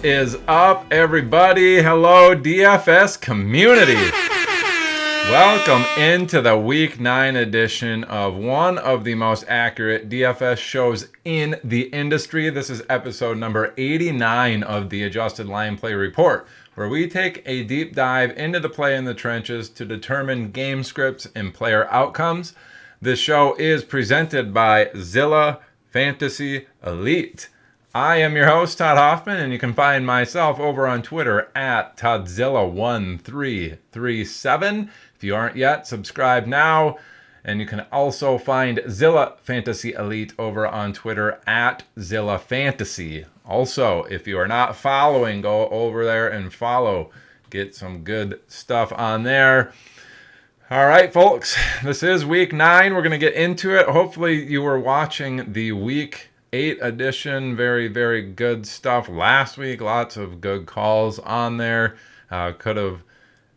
is up, everybody? Hello, DFS community. Welcome into the Week 9 edition of one of the most accurate DFS shows in the industry. This is episode number 89 of the Adjusted Line Play Report, where we take a deep dive into the play in the trenches to determine game scripts and player outcomes. This show is presented by Zilla Fantasy Elite. I am your host, Todd Hoffman, and you can find myself over on Twitter at Todzilla1337. If you aren't yet, subscribe now. And you can also find Zilla Fantasy Elite over on Twitter at Zilla Fantasy. Also, if you are not following, go over there and follow. Get some good stuff on there. All right, folks, this is Week 9. We're going to get into it. Hopefully you were watching the Week 8 edition. Very, very good stuff last week. Lots of good calls on there. Could have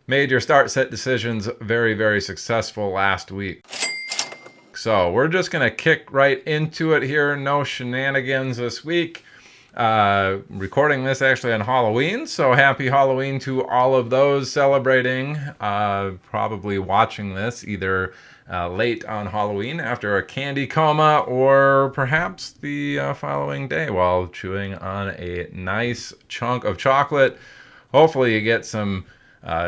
made your start set decisions very, very successful last week. So we're just going to kick right into it here. No shenanigans this week. Recording this actually on Halloween, so happy Halloween to all of those celebrating. Probably watching this either late on Halloween after a candy coma, or perhaps the following day while chewing on a nice chunk of chocolate. Hopefully you get some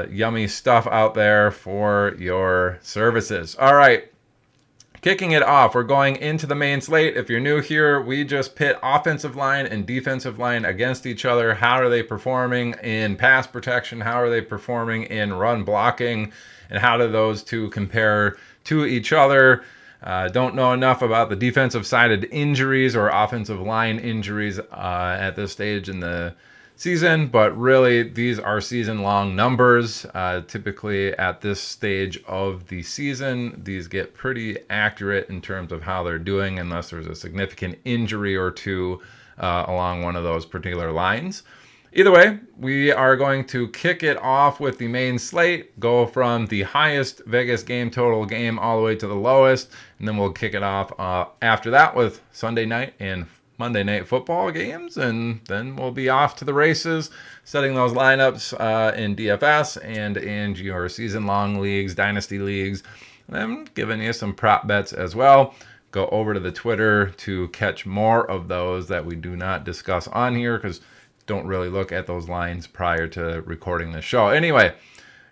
yummy stuff out there for your services. All right. Kicking it off, we're going into the main slate. If you're new here, we just pit offensive line and defensive line against each other. How are they performing in pass protection? How are they performing in run blocking? And how do those two compare to each other? Don't know enough about the defensive sided injuries or offensive line injuries at this stage in the season, but really these are season-long numbers. Typically at this stage of the season, these get pretty accurate in terms of how they're doing unless there's a significant injury or two along one of those particular lines. Either way, we are going to kick it off with the main slate, go from the highest Vegas game total game all the way to the lowest, and then we'll kick it off after that with Sunday night and Monday night football games, and then we'll be off to the races, setting those lineups in DFS and in your season-long leagues, dynasty leagues, and then giving you some prop bets as well. Go over to the Twitter to catch more of those that we do not discuss on here, because don't really look at those lines prior to recording the show. Anyway,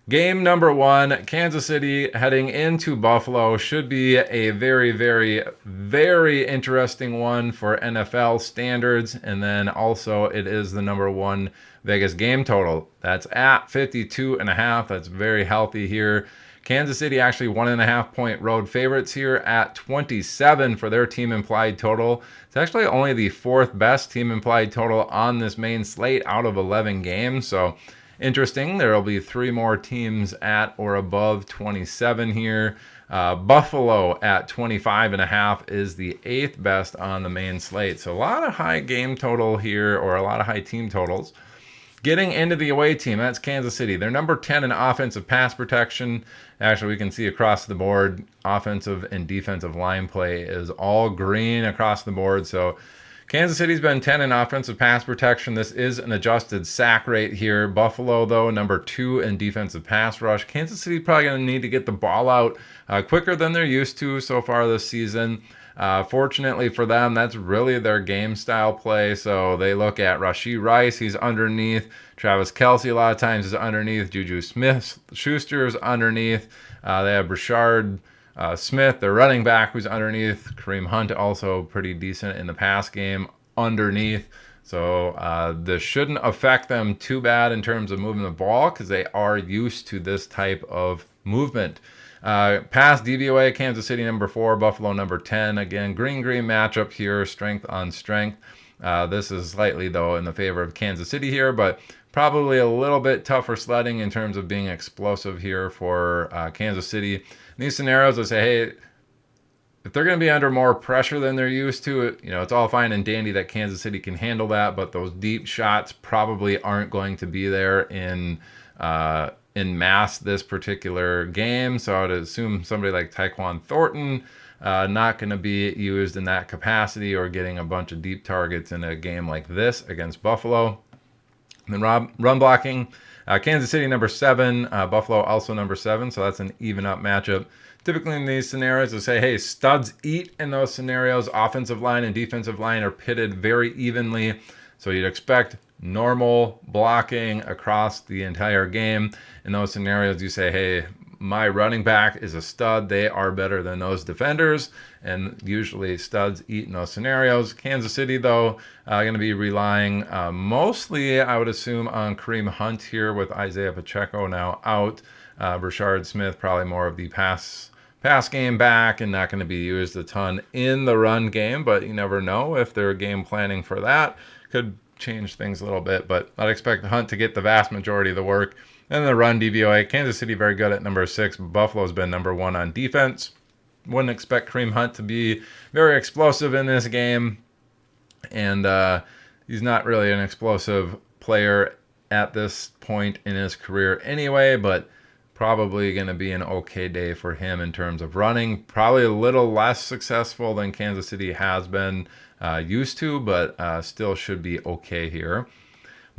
game number 1, Kansas City heading into Buffalo, should be a very, very, very interesting one for NFL standards. And then also it is the number 1 Vegas game total. That's at 52.5. That's very healthy here. Kansas City actually 1.5 point road favorites here at 27 for their team implied total. It's actually only the 4th best team implied total on this main slate out of 11 games. So interesting. There will be 3 more teams at or above 27 here. Buffalo at 25.5 is the 8th best on the main slate. So a lot of high game total here, or a lot of high team totals. Getting into the away team, that's Kansas City. They're number 10 in offensive pass protection. Actually, we can see across the board, offensive and defensive line play is all green across the board. So Kansas City's been 10 in offensive pass protection. This is an adjusted sack rate here. Buffalo, though, number 2 in defensive pass rush. Kansas City probably going to need to get the ball out quicker than they're used to so far this season. Fortunately for them, that's really their game style play. So they look at Rashee Rice, he's underneath. Travis Kelce a lot of times is underneath. Juju Smith-Schuster is underneath. They have Brashard Smith, their running back, who's underneath. Kareem Hunt also pretty decent in the pass game underneath. So this shouldn't affect them too bad in terms of moving the ball, because they are used to this type of movement. Pass DVOA, Kansas City number 4, Buffalo number 10. Again, green matchup here, strength on strength. This is slightly, though, in the favor of Kansas City here, but probably a little bit tougher sledding in terms of being explosive here for Kansas City. In these scenarios, I say, hey, if they're going to be under more pressure than they're used to, it's all fine and dandy that Kansas City can handle that, but those deep shots probably aren't going to be there in mass this particular game. So I would assume somebody like Tyquan Thornton not going to be used in that capacity or getting a bunch of deep targets in a game like this against Buffalo. And then run blocking, Kansas City number 7, Buffalo also number 7, so that's an even up matchup. Typically in these scenarios, they say, hey, studs eat in those scenarios. Offensive line and defensive line are pitted very evenly, so you'd expect normal blocking across the entire game. In those scenarios, you say, hey, my running back is a stud. They are better than those defenders, and usually studs eat in those scenarios. Kansas City, though, going to be relying mostly, I would assume, on Kareem Hunt here with Isaiah Pacheco now out. Rashard Smith probably more of the pass game back and not going to be used a ton in the run game, but you never know if they're game planning for that. Could change things a little bit, but I'd expect Hunt to get the vast majority of the work. And the run DVOA, Kansas City very good at number 6. Buffalo's been number 1 on defense. Wouldn't expect Kareem Hunt to be very explosive in this game. And he's not really an explosive player at this point in his career anyway, but probably going to be an okay day for him in terms of running. Probably a little less successful than Kansas City has been used to, but still should be okay here.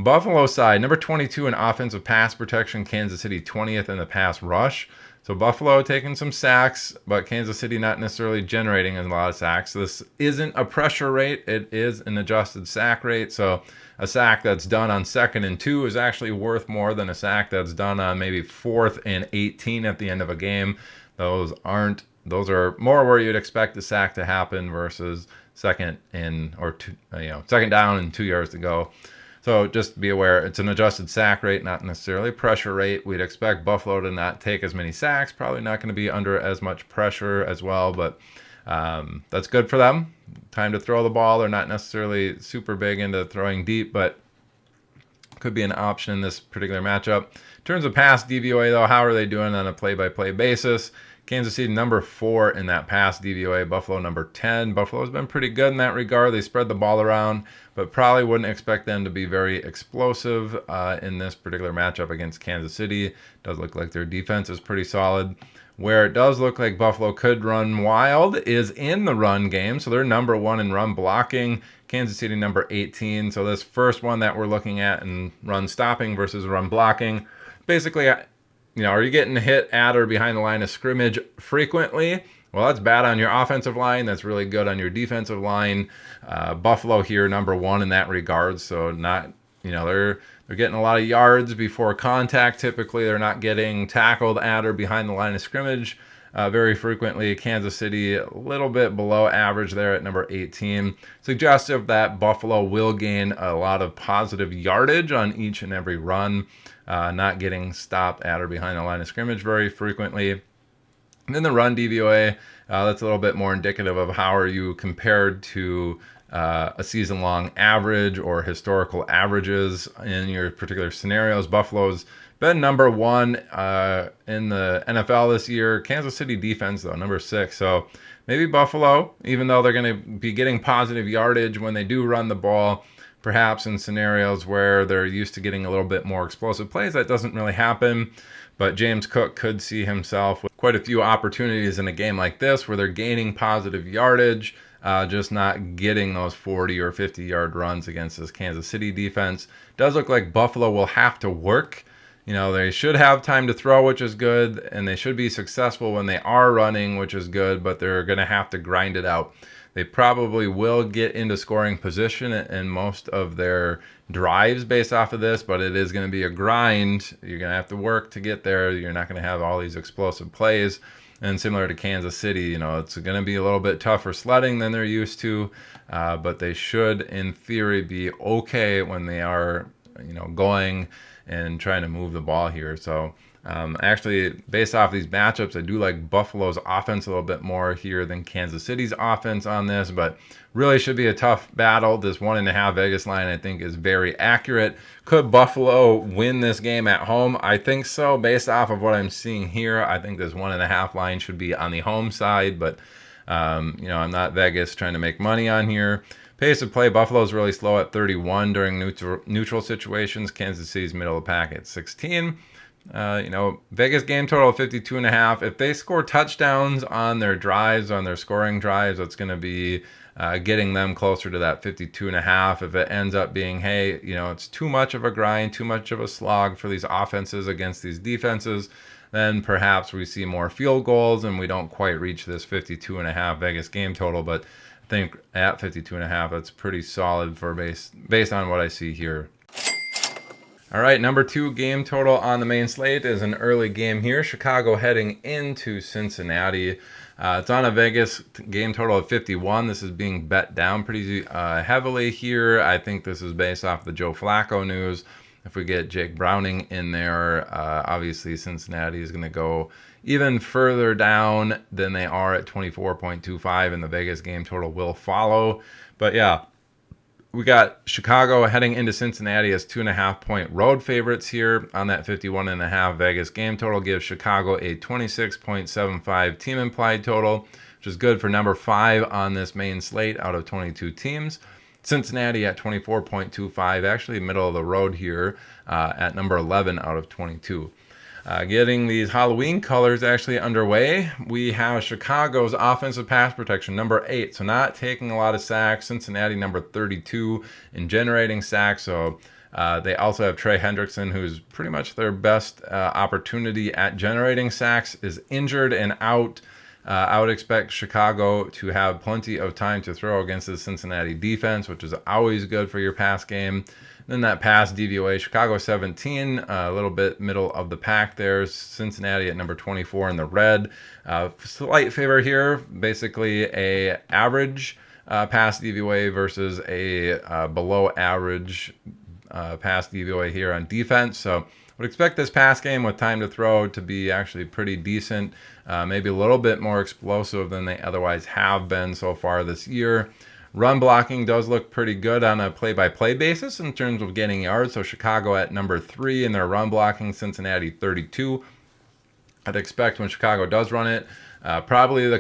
Buffalo side, number 22 in offensive pass protection, Kansas City 20th in the pass rush. So Buffalo taking some sacks, but Kansas City not necessarily generating a lot of sacks. This isn't a pressure rate. It is an adjusted sack rate. So a sack that's done on 2nd and 2 is actually worth more than a sack that's done on maybe 4th and 18 at the end of a game. Those are more where you'd expect the sack to happen versus second down and 2 yards to go. So just be aware, it's an adjusted sack rate, not necessarily pressure rate. We'd expect Buffalo to not take as many sacks, probably not going to be under as much pressure as well, but that's good for them. Time to throw the ball. They're not necessarily super big into throwing deep, but could be an option in this particular matchup. In terms of pass DVOA, though, how are they doing on a play-by-play basis? Kansas City number 4 in that pass DVOA, Buffalo number 10. Buffalo's been pretty good in that regard. They spread the ball around, but probably wouldn't expect them to be very explosive in this particular matchup against Kansas City. Does look like their defense is pretty solid. Where it does look like Buffalo could run wild is in the run game. So they're number 1 in run blocking. Kansas City number 18. So this first one that we're looking at in run stopping versus run blocking, basically, are you getting hit at or behind the line of scrimmage frequently? Well, that's bad on your offensive line. That's really good on your defensive line. Buffalo here, number 1 in that regard. So not, they're getting a lot of yards before contact. Typically, they're not getting tackled at or behind the line of scrimmage very frequently. Kansas City, a little bit below average there at number 18. Suggestive that Buffalo will gain a lot of positive yardage on each and every run. Not getting stopped at or behind the line of scrimmage very frequently. And then the run DVOA, that's a little bit more indicative of how are you compared to a season-long average or historical averages in your particular scenarios. Buffalo's been number 1 in the NFL this year. Kansas City defense, though, number 6. So maybe Buffalo, even though they're going to be getting positive yardage when they do run the ball, perhaps in scenarios where they're used to getting a little bit more explosive plays, that doesn't really happen. But James Cook could see himself with quite a few opportunities in a game like this where they're gaining positive yardage, just not getting those 40 or 50-yard runs against this Kansas City defense. Does look like Buffalo will have to work. They should have time to throw, which is good, and they should be successful when they are running, which is good, but they're going to have to grind it out. They probably will get into scoring position in most of their drives based off of this, but it is going to be a grind. You're going to have to work to get there. You're not going to have all these explosive plays. And similar to Kansas City, it's going to be a little bit tougher sledding than they're used to, but they should, in theory, be okay when they are, going and trying to move the ball here. So actually, based off these matchups, I do like Buffalo's offense a little bit more here than Kansas City's offense on this, but really should be a tough battle. This 1.5 Vegas line, I think, is very accurate. Could Buffalo win this game at home? I think so. Based off of what I'm seeing here, I think this 1.5 line should be on the home side, but I'm not Vegas trying to make money on here. Pace of play, Buffalo's really slow at 31 during neutral situations. Kansas City's middle of the pack at 16. Vegas game total of 52.5. If they score touchdowns on their drives, on their scoring drives, that's going to be getting them closer to that 52.5. If it ends up being, hey, it's too much of a grind, too much of a slog for these offenses against these defenses, then perhaps we see more field goals and we don't quite reach this 52.5 Vegas game total. But I think at 52.5, that's pretty solid for based on what I see here. All right, number 2 game total on the main slate is an early game here. Chicago heading into Cincinnati. It's on a Vegas game total of 51. This is being bet down pretty heavily here. I think this is based off the Joe Flacco news. If we get Jake Browning in there, obviously Cincinnati is going to go even further down than they are at 24.25, and the Vegas game total will follow. But yeah, we got Chicago heading into Cincinnati as 2.5-point road favorites here on that 51.5 Vegas game total. Gives Chicago a 26.75 team implied total, which is good for number 5 on this main slate out of 22 teams. Cincinnati at 24.25, actually middle of the road here at number 11 out of 22. Getting these Halloween colors actually underway, we have Chicago's offensive pass protection, number 8. So not taking a lot of sacks. Cincinnati, number 32 in generating sacks. So they also have Trey Hendrickson, who's pretty much their best opportunity at generating sacks, is injured and out. I would expect Chicago to have plenty of time to throw against the Cincinnati defense, which is always good for your pass game. Then that pass DVOA, Chicago 17, a little bit middle of the pack there. Cincinnati at number 24 in the red. Slight favor here, basically a average pass DVOA versus a below average pass DVOA here on defense. So would expect this pass game with time to throw to be actually pretty decent, maybe a little bit more explosive than they otherwise have been so far this year. Run blocking does look pretty good on a play-by-play basis in terms of getting yards. So Chicago at number 3 in their run blocking, Cincinnati 32. I'd expect when Chicago does run it, probably the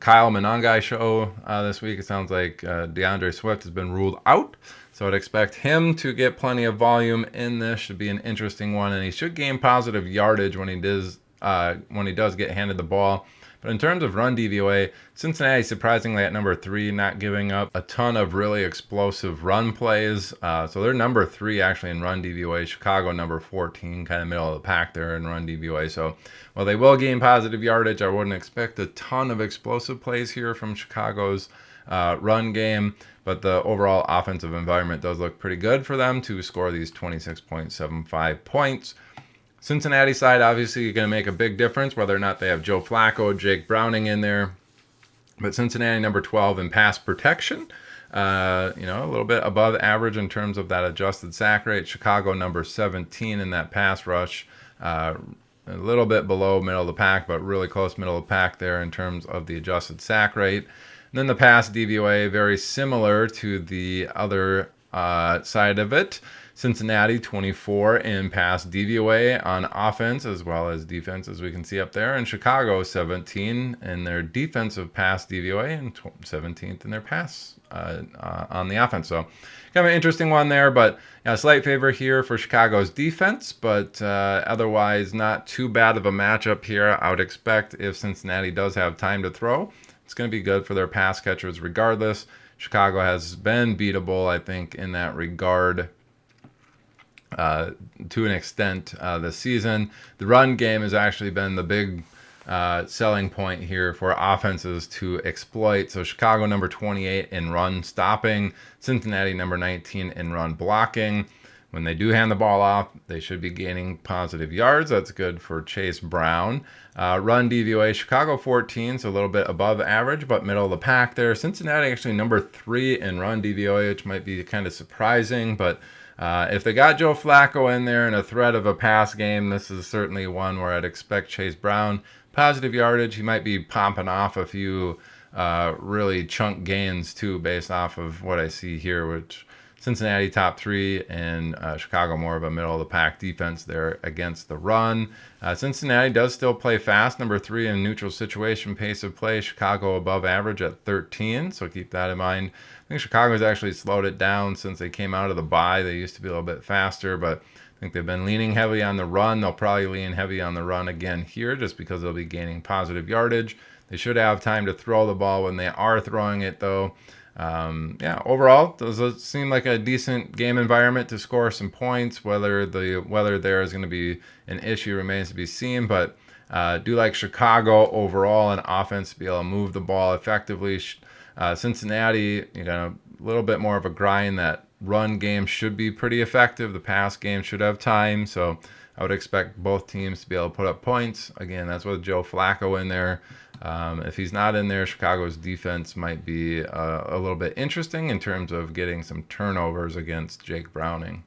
Kyle Monangai show this week. It sounds like DeAndre Swift has been ruled out. So I'd expect him to get plenty of volume in this. Should be an interesting one, and he should gain positive yardage when he does get handed the ball. But in terms of run DVOA, Cincinnati surprisingly at number 3, not giving up a ton of really explosive run plays. So they're number 3 actually in run DVOA. Chicago number 14, kind of middle of the pack there in run DVOA. So while they will gain positive yardage, I wouldn't expect a ton of explosive plays here from Chicago's run game. But the overall offensive environment does look pretty good for them to score these 26.75 points. Cincinnati side, obviously, you're going to make a big difference whether or not they have Joe Flacco, Jake Browning in there. But Cincinnati, number 12 in pass protection. A little bit above average in terms of that adjusted sack rate. Chicago, number 17 in that pass rush. A little bit below middle of the pack, but really close middle of the pack there in terms of the adjusted sack rate. And then the pass DVOA, very similar to the other side of it. Cincinnati 24 in pass DVOA on offense as well as defense, as we can see up there. And Chicago 17 in their defensive pass DVOA and 17th in their pass on the offense. So kind of an interesting one there, but a slight favor here for Chicago's defense, but otherwise not too bad of a matchup here. I would expect if Cincinnati does have time to throw, it's going to be good for their pass catchers regardless. Chicago has been beatable, I think, in that regard to an extent this season. The run game has actually been the big selling point here for offenses to exploit. So Chicago number 28 in run stopping, Cincinnati number 19 in run blocking. When they do hand the ball off, they should be gaining positive yards. That's good for Chase Brown. Run DVOA, Chicago 14, so a little bit above average, but middle of the pack there. Cincinnati actually number 3 in run DVOA, which might be kind of surprising, but if they got Joe Flacco in there and a threat of a pass game, this is certainly one where I'd expect Chase Brown. Positive yardage, he might be popping off a few really chunk gains too based off of what I see here, which Cincinnati top 3 and Chicago more of a middle of the pack defense there against the run. Cincinnati does still play fast, number 3 in neutral situation pace of play. Chicago above average at 13, so keep that in mind. I think Chicago's actually slowed it down since they came out of the bye. They used to be a little bit faster, but I think they've been leaning heavy on the run. They'll probably lean heavy on the run again here just because they'll be gaining positive yardage. They should have time to throw the ball when they are throwing it, though. Yeah, overall, does it seem like a decent game environment to score some points. Whether the weather there is going to be an issue remains to be seen, but do like Chicago overall in offense to be able to move the ball effectively. Cincinnati, a little bit more of a grind. That run game should be pretty effective. The pass game should have time, so I would expect both teams to be able to put up points. Again, that's with Joe Flacco in there. If he's not in there, Chicago's defense might be a little bit interesting in terms of getting some turnovers against Jake Browning.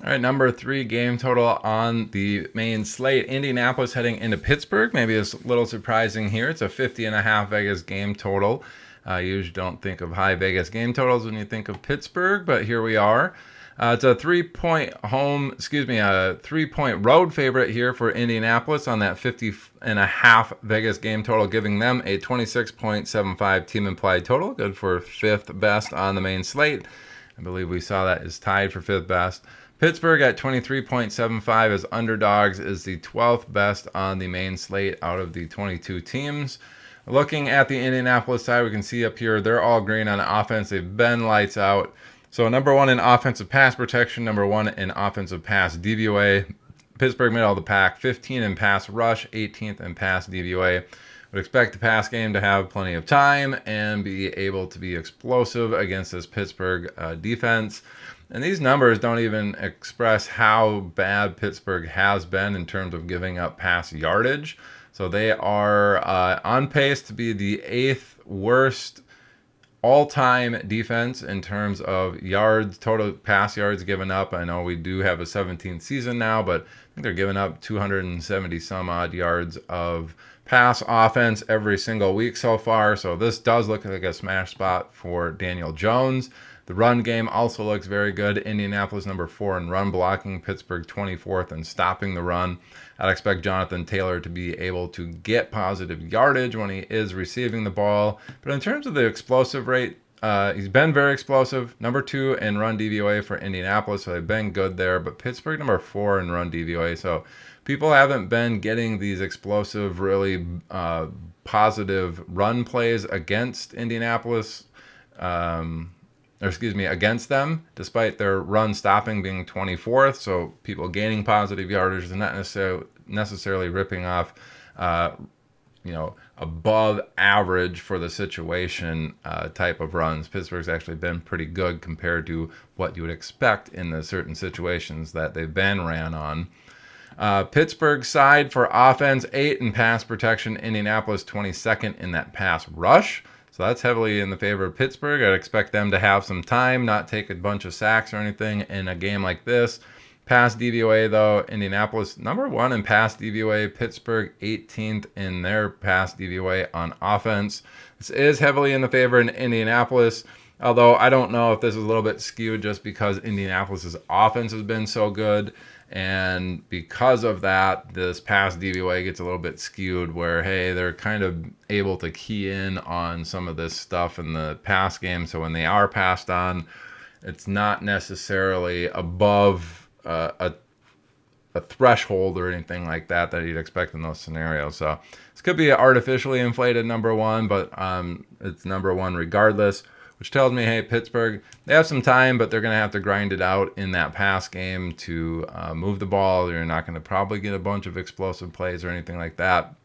All right, number 3 game total on the main slate. Indianapolis heading into Pittsburgh. Maybe it's a little surprising here. It's a 50.5 Vegas game total. You usually don't think of high Vegas game totals when you think of Pittsburgh, but here we are. It's a 3-point a 3-point road favorite here for Indianapolis on that 50.5 Vegas game total, giving them a 26.75 team implied total. Good for 5th best on the main slate. I believe we saw that is tied for 5th best. Pittsburgh at 23.75 as underdogs is the 12th best on the main slate out of the 22 teams. Looking at the Indianapolis side, we can see up here they're all green on offense. They've been lights out. So number 1 in offensive pass protection, number 1 in offensive pass DVOA. Pittsburgh middle of the pack, 15 in pass rush, 18th in pass DVOA. Would expect the pass game to have plenty of time and be able to be explosive against this Pittsburgh defense. And these numbers don't even express how bad Pittsburgh has been in terms of giving up pass yardage. So they are on pace to be the 8th worst all-time defense in terms of yards, total pass yards given up. I know we do have a 17th season now, but I think they're giving up 270 some odd yards of pass offense every single week so far. So this does look like a smash spot for Daniel Jones. The run game also looks very good. Indianapolis number 4 in run blocking, Pittsburgh 24th in stopping the run. I'd expect Jonathan Taylor to be able to get positive yardage when he is receiving the ball. But in terms of the explosive rate, he's been very explosive. Number 2 in run DVOA for Indianapolis, so they've been good there. But Pittsburgh number 4 in run DVOA, so people haven't been getting these explosive, really positive run plays against Indianapolis. Against them, despite their run stopping being 24th. So people gaining positive yardage and not necessarily ripping off, above average for the situation type of runs. Pittsburgh's actually been pretty good compared to what you would expect in the certain situations that they've been ran on. Pittsburgh side for offense, 8 in pass protection. Indianapolis 22nd in that pass rush. So that's heavily in the favor of Pittsburgh. I'd expect them to have some time, not take a bunch of sacks or anything in a game like this. Pass DVOA, though, Indianapolis number 1 in pass DVOA, Pittsburgh 18th in their pass DVOA on offense. This is heavily in the favor in Indianapolis, although I don't know if this is a little bit skewed just because Indianapolis's offense has been so good. And because of that, this pass DVOA gets a little bit skewed where, hey, they're kind of able to key in on some of this stuff in the pass game. So when they are passed on, it's not necessarily above a threshold or anything like that you'd expect in those scenarios. So this could be an artificially inflated number 1, but it's number 1 regardless, which tells me, hey, Pittsburgh, they have some time, but they're going to have to grind it out in that pass game to move the ball. You're not going to probably get a bunch of explosive plays or anything like that.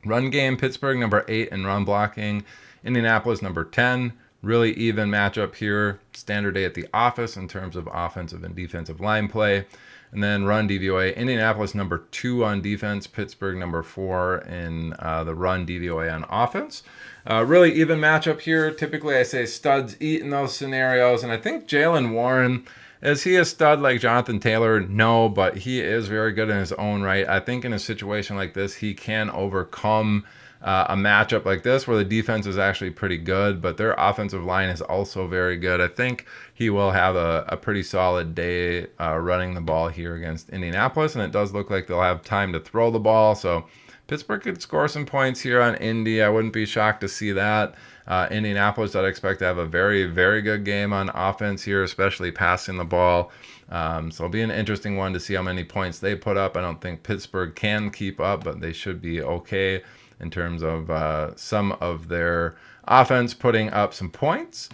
Run game, Pittsburgh, number 8 in run blocking. Indianapolis, number 10. Really even matchup here. Standard day at the office in terms of offensive and defensive line play. And then run DVOA, Indianapolis number 2 on defense, Pittsburgh number 4 in the run DVOA on offense. Really even matchup here. Typically I say studs eat in those scenarios. And I think Jaylen Warren, is he a stud like Jonathan Taylor? No, but he is very good in his own right. I think in a situation like this, he can overcome a matchup like this where the defense is actually pretty good, but their offensive line is also very good. I think he will have a pretty solid day running the ball here against Indianapolis, and it does look like they'll have time to throw the ball. So Pittsburgh could score some points here on Indy. I wouldn't be shocked to see that. Indianapolis, I'd expect to have a very, very good game on offense here, especially passing the ball. So it'll be an interesting one to see how many points they put up. I don't think Pittsburgh can keep up, but they should be okay. in terms of some of their offense putting up some points.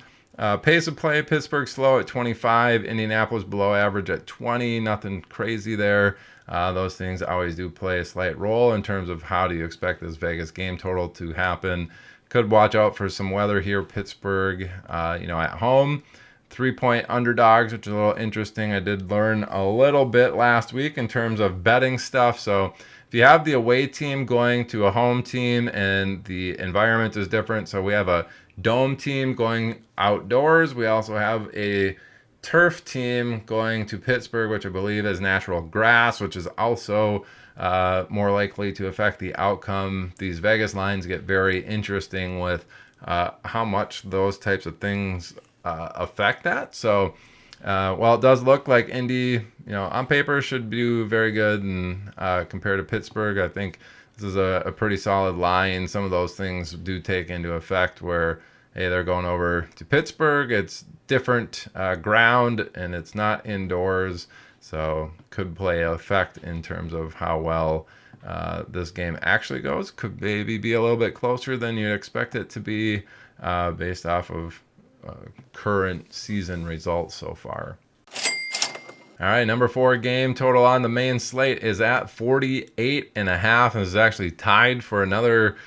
Pace of play, Pittsburgh slow at 25, Indianapolis below average at 20. Nothing crazy there. Those things always do play a slight role in terms of how do you expect this Vegas game total to happen. Could watch out for some weather here. Pittsburgh, at home. 3-point underdogs, which is a little interesting. I did learn a little bit last week in terms of betting stuff. So if you have the away team going to a home team and the environment is different, so we have a dome team going outdoors. We also have a turf team going to Pittsburgh, which I believe is natural grass, which is also more likely to affect the outcome. These Vegas lines get very interesting with how much those types of things affect that. So while it does look like Indy, on paper should do very good, and compared to Pittsburgh, I think this is a pretty solid line. Some of those things do take into effect where, hey, they're going over to Pittsburgh. It's different ground and it's not indoors, so could play an effect in terms of how well this game actually goes. Could maybe be a little bit closer than you'd expect it to be based off of current season results so far. All right, number 4 game total on the main slate is at 48.5. This is actually tied for another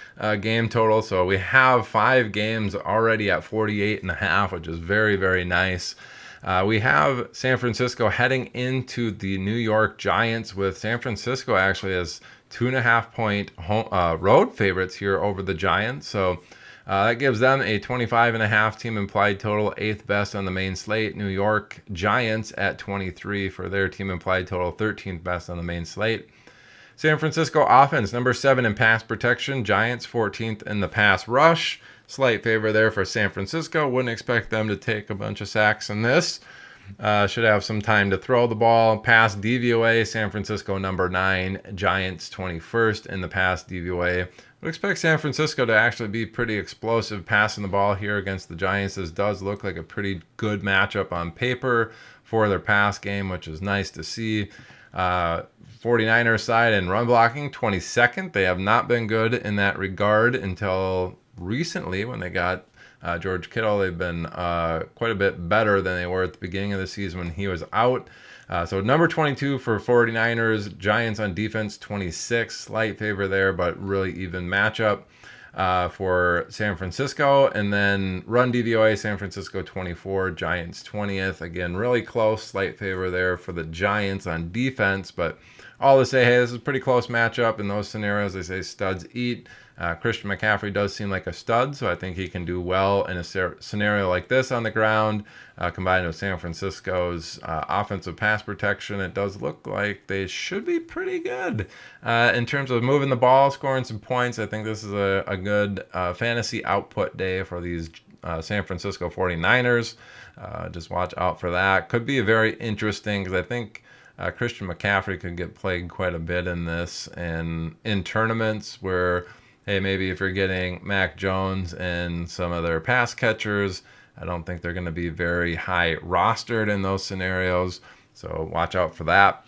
game total. So we have 5 games already at 48.5, which is very, very nice. We have San Francisco heading into the New York Giants, with San Francisco actually as 2.5-point road favorites here over the Giants. So that gives them a 25.5 team implied total, 8th best on the main slate. New York Giants at 23 for their team implied total, 13th best on the main slate. San Francisco offense, number 7 in pass protection. Giants 14th in the pass rush. Slight favor there for San Francisco. Wouldn't expect them to take a bunch of sacks in this. Should have some time to throw the ball. Pass DVOA, San Francisco number 9, Giants 21st in the pass DVOA. Would expect San Francisco to actually be pretty explosive passing the ball here against the Giants. This does look like a pretty good matchup on paper for their pass game, which is nice to see. 49ers side in run blocking, 22nd. They have not been good in that regard until recently when they got George Kittle. They've been quite a bit better than they were at the beginning of the season when he was out. So number 22 for 49ers. Giants on defense, 26. Slight favor there, but really even matchup for San Francisco. And then run DVOA, San Francisco 24, Giants 20th. Again, really close. Slight favor there for the Giants on defense. But all to say, hey, this is a pretty close matchup. In those scenarios, they say studs eat. Christian McCaffrey does seem like a stud, so I think he can do well in a scenario like this on the ground, combined with San Francisco's offensive pass protection. It does look like they should be pretty good in terms of moving the ball, scoring some points. I think this is a good fantasy output day for these San Francisco 49ers. Just watch out for that. Could be very interesting because I think Christian McCaffrey could get played quite a bit in this, and in tournaments where, hey, maybe if you're getting Mac Jones and some of their pass catchers, I don't think they're going to be very high rostered in those scenarios. So watch out for that.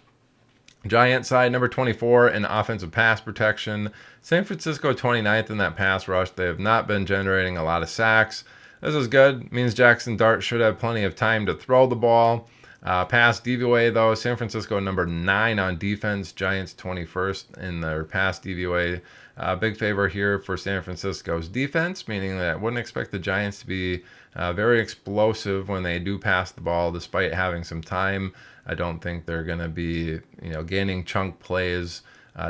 Giant side, number 24 in offensive pass protection. San Francisco 29th in that pass rush. They have not been generating a lot of sacks. This is good. Means Jackson Dart should have plenty of time to throw the ball. Pass DVOA, though, San Francisco number 9 on defense. Giants 21st in their pass DVOA. Big favor here for San Francisco's defense, meaning that I wouldn't expect the Giants to be very explosive when they do pass the ball, despite having some time. I don't think they're going to be, gaining chunk plays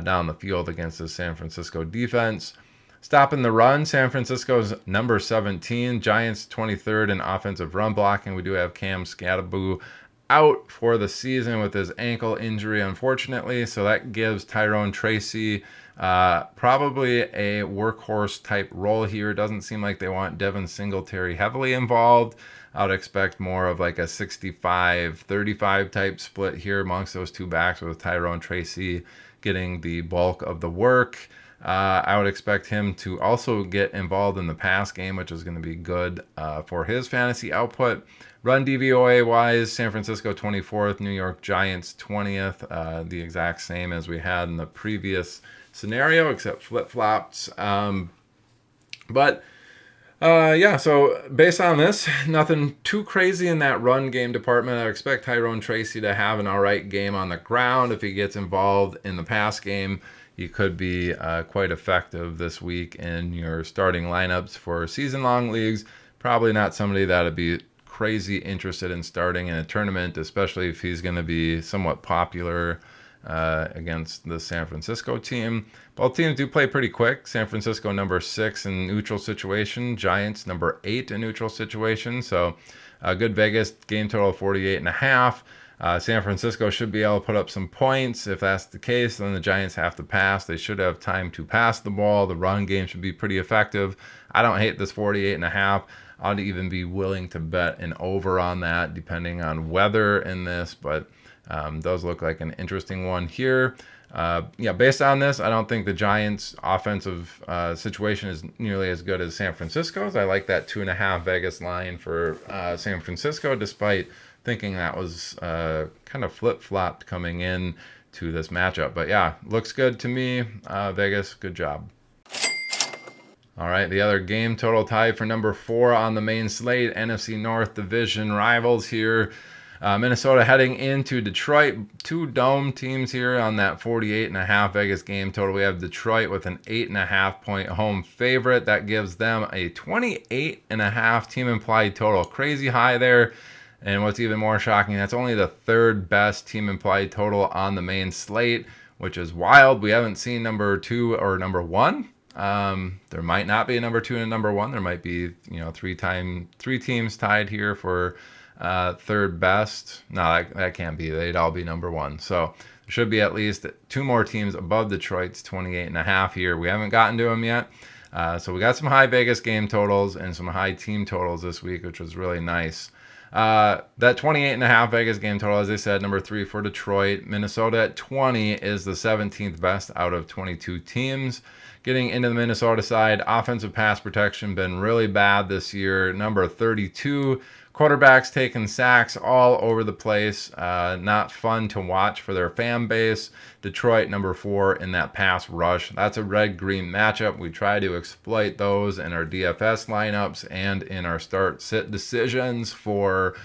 down the field against the San Francisco defense. Stopping the run, San Francisco's number 17, Giants 23rd in offensive run blocking. We do have Cam Skattebo out for the season with his ankle injury, unfortunately. So that gives Tyrone Tracy probably a workhorse type role here. Doesn't seem like they want Devin Singletary heavily involved. I would expect more of like a 65-35 type split here amongst those two backs, with Tyrone Tracy getting the bulk of the work. I would expect him to also get involved in the pass game, which is going to be good for his fantasy output. Run DVOA wise, San Francisco 24th, New York Giants 20th, the exact same as we had in the previous scenario, except flip-flops. Yeah, so based on this, nothing too crazy in that run game department. I expect Tyrone Tracy to have an all right game on the ground. If he gets involved in the pass game, he could be quite effective this week in your starting lineups for season-long leagues. Probably not somebody that would be crazy interested in starting in a tournament, especially if he's going to be somewhat popular against the San Francisco team. Both teams do play pretty quick. San Francisco number 6 in neutral situation. Giants number 8 in neutral situation. So a good Vegas game total of 48.5. San Francisco should be able to put up some points. If that's the case, then the Giants have to pass. They should have time to pass the ball. The run game should be pretty effective. I don't hate this 48.5. I'd even be willing to bet an over on that, depending on weather in this, but does look like an interesting one here. Based on this, I don't think the Giants' offensive situation is nearly as good as San Francisco's. I like that 2.5 Vegas line for San Francisco, despite thinking that was kind of flip-flopped coming in to this matchup. But yeah, looks good to me. Vegas, good job. All right, the other game total tied for number 4 on the main slate, NFC North division rivals here. Minnesota heading into Detroit. 2 dome teams here on that 48.5 Vegas game total. We have Detroit with an 8.5 point home favorite. That gives them a 28.5 team implied total. Crazy high there. And what's even more shocking, that's only the 3rd best team implied total on the main slate, which is wild. We haven't seen number 2 or number 1. There might not be a number 2 and a number 1. There might be, 3 teams tied here for 3rd best. No, that can't be. They'd all be number 1. So there should be at least 2 more teams above Detroit's 28.5 here. We haven't gotten to them yet. So we got some high Vegas game totals and some high team totals this week, which was really nice. That 28.5 Vegas game total, as I said, number 3 for Detroit. Minnesota at 20 is the 17th best out of 22 teams. Getting into the Minnesota side, offensive pass protection been really bad this year. Number 32. Quarterbacks taking sacks all over the place. Not fun to watch for their fan base. Detroit, number 4 in that pass rush. That's a red-green matchup. We try to exploit those in our DFS lineups and in our start-sit decisions for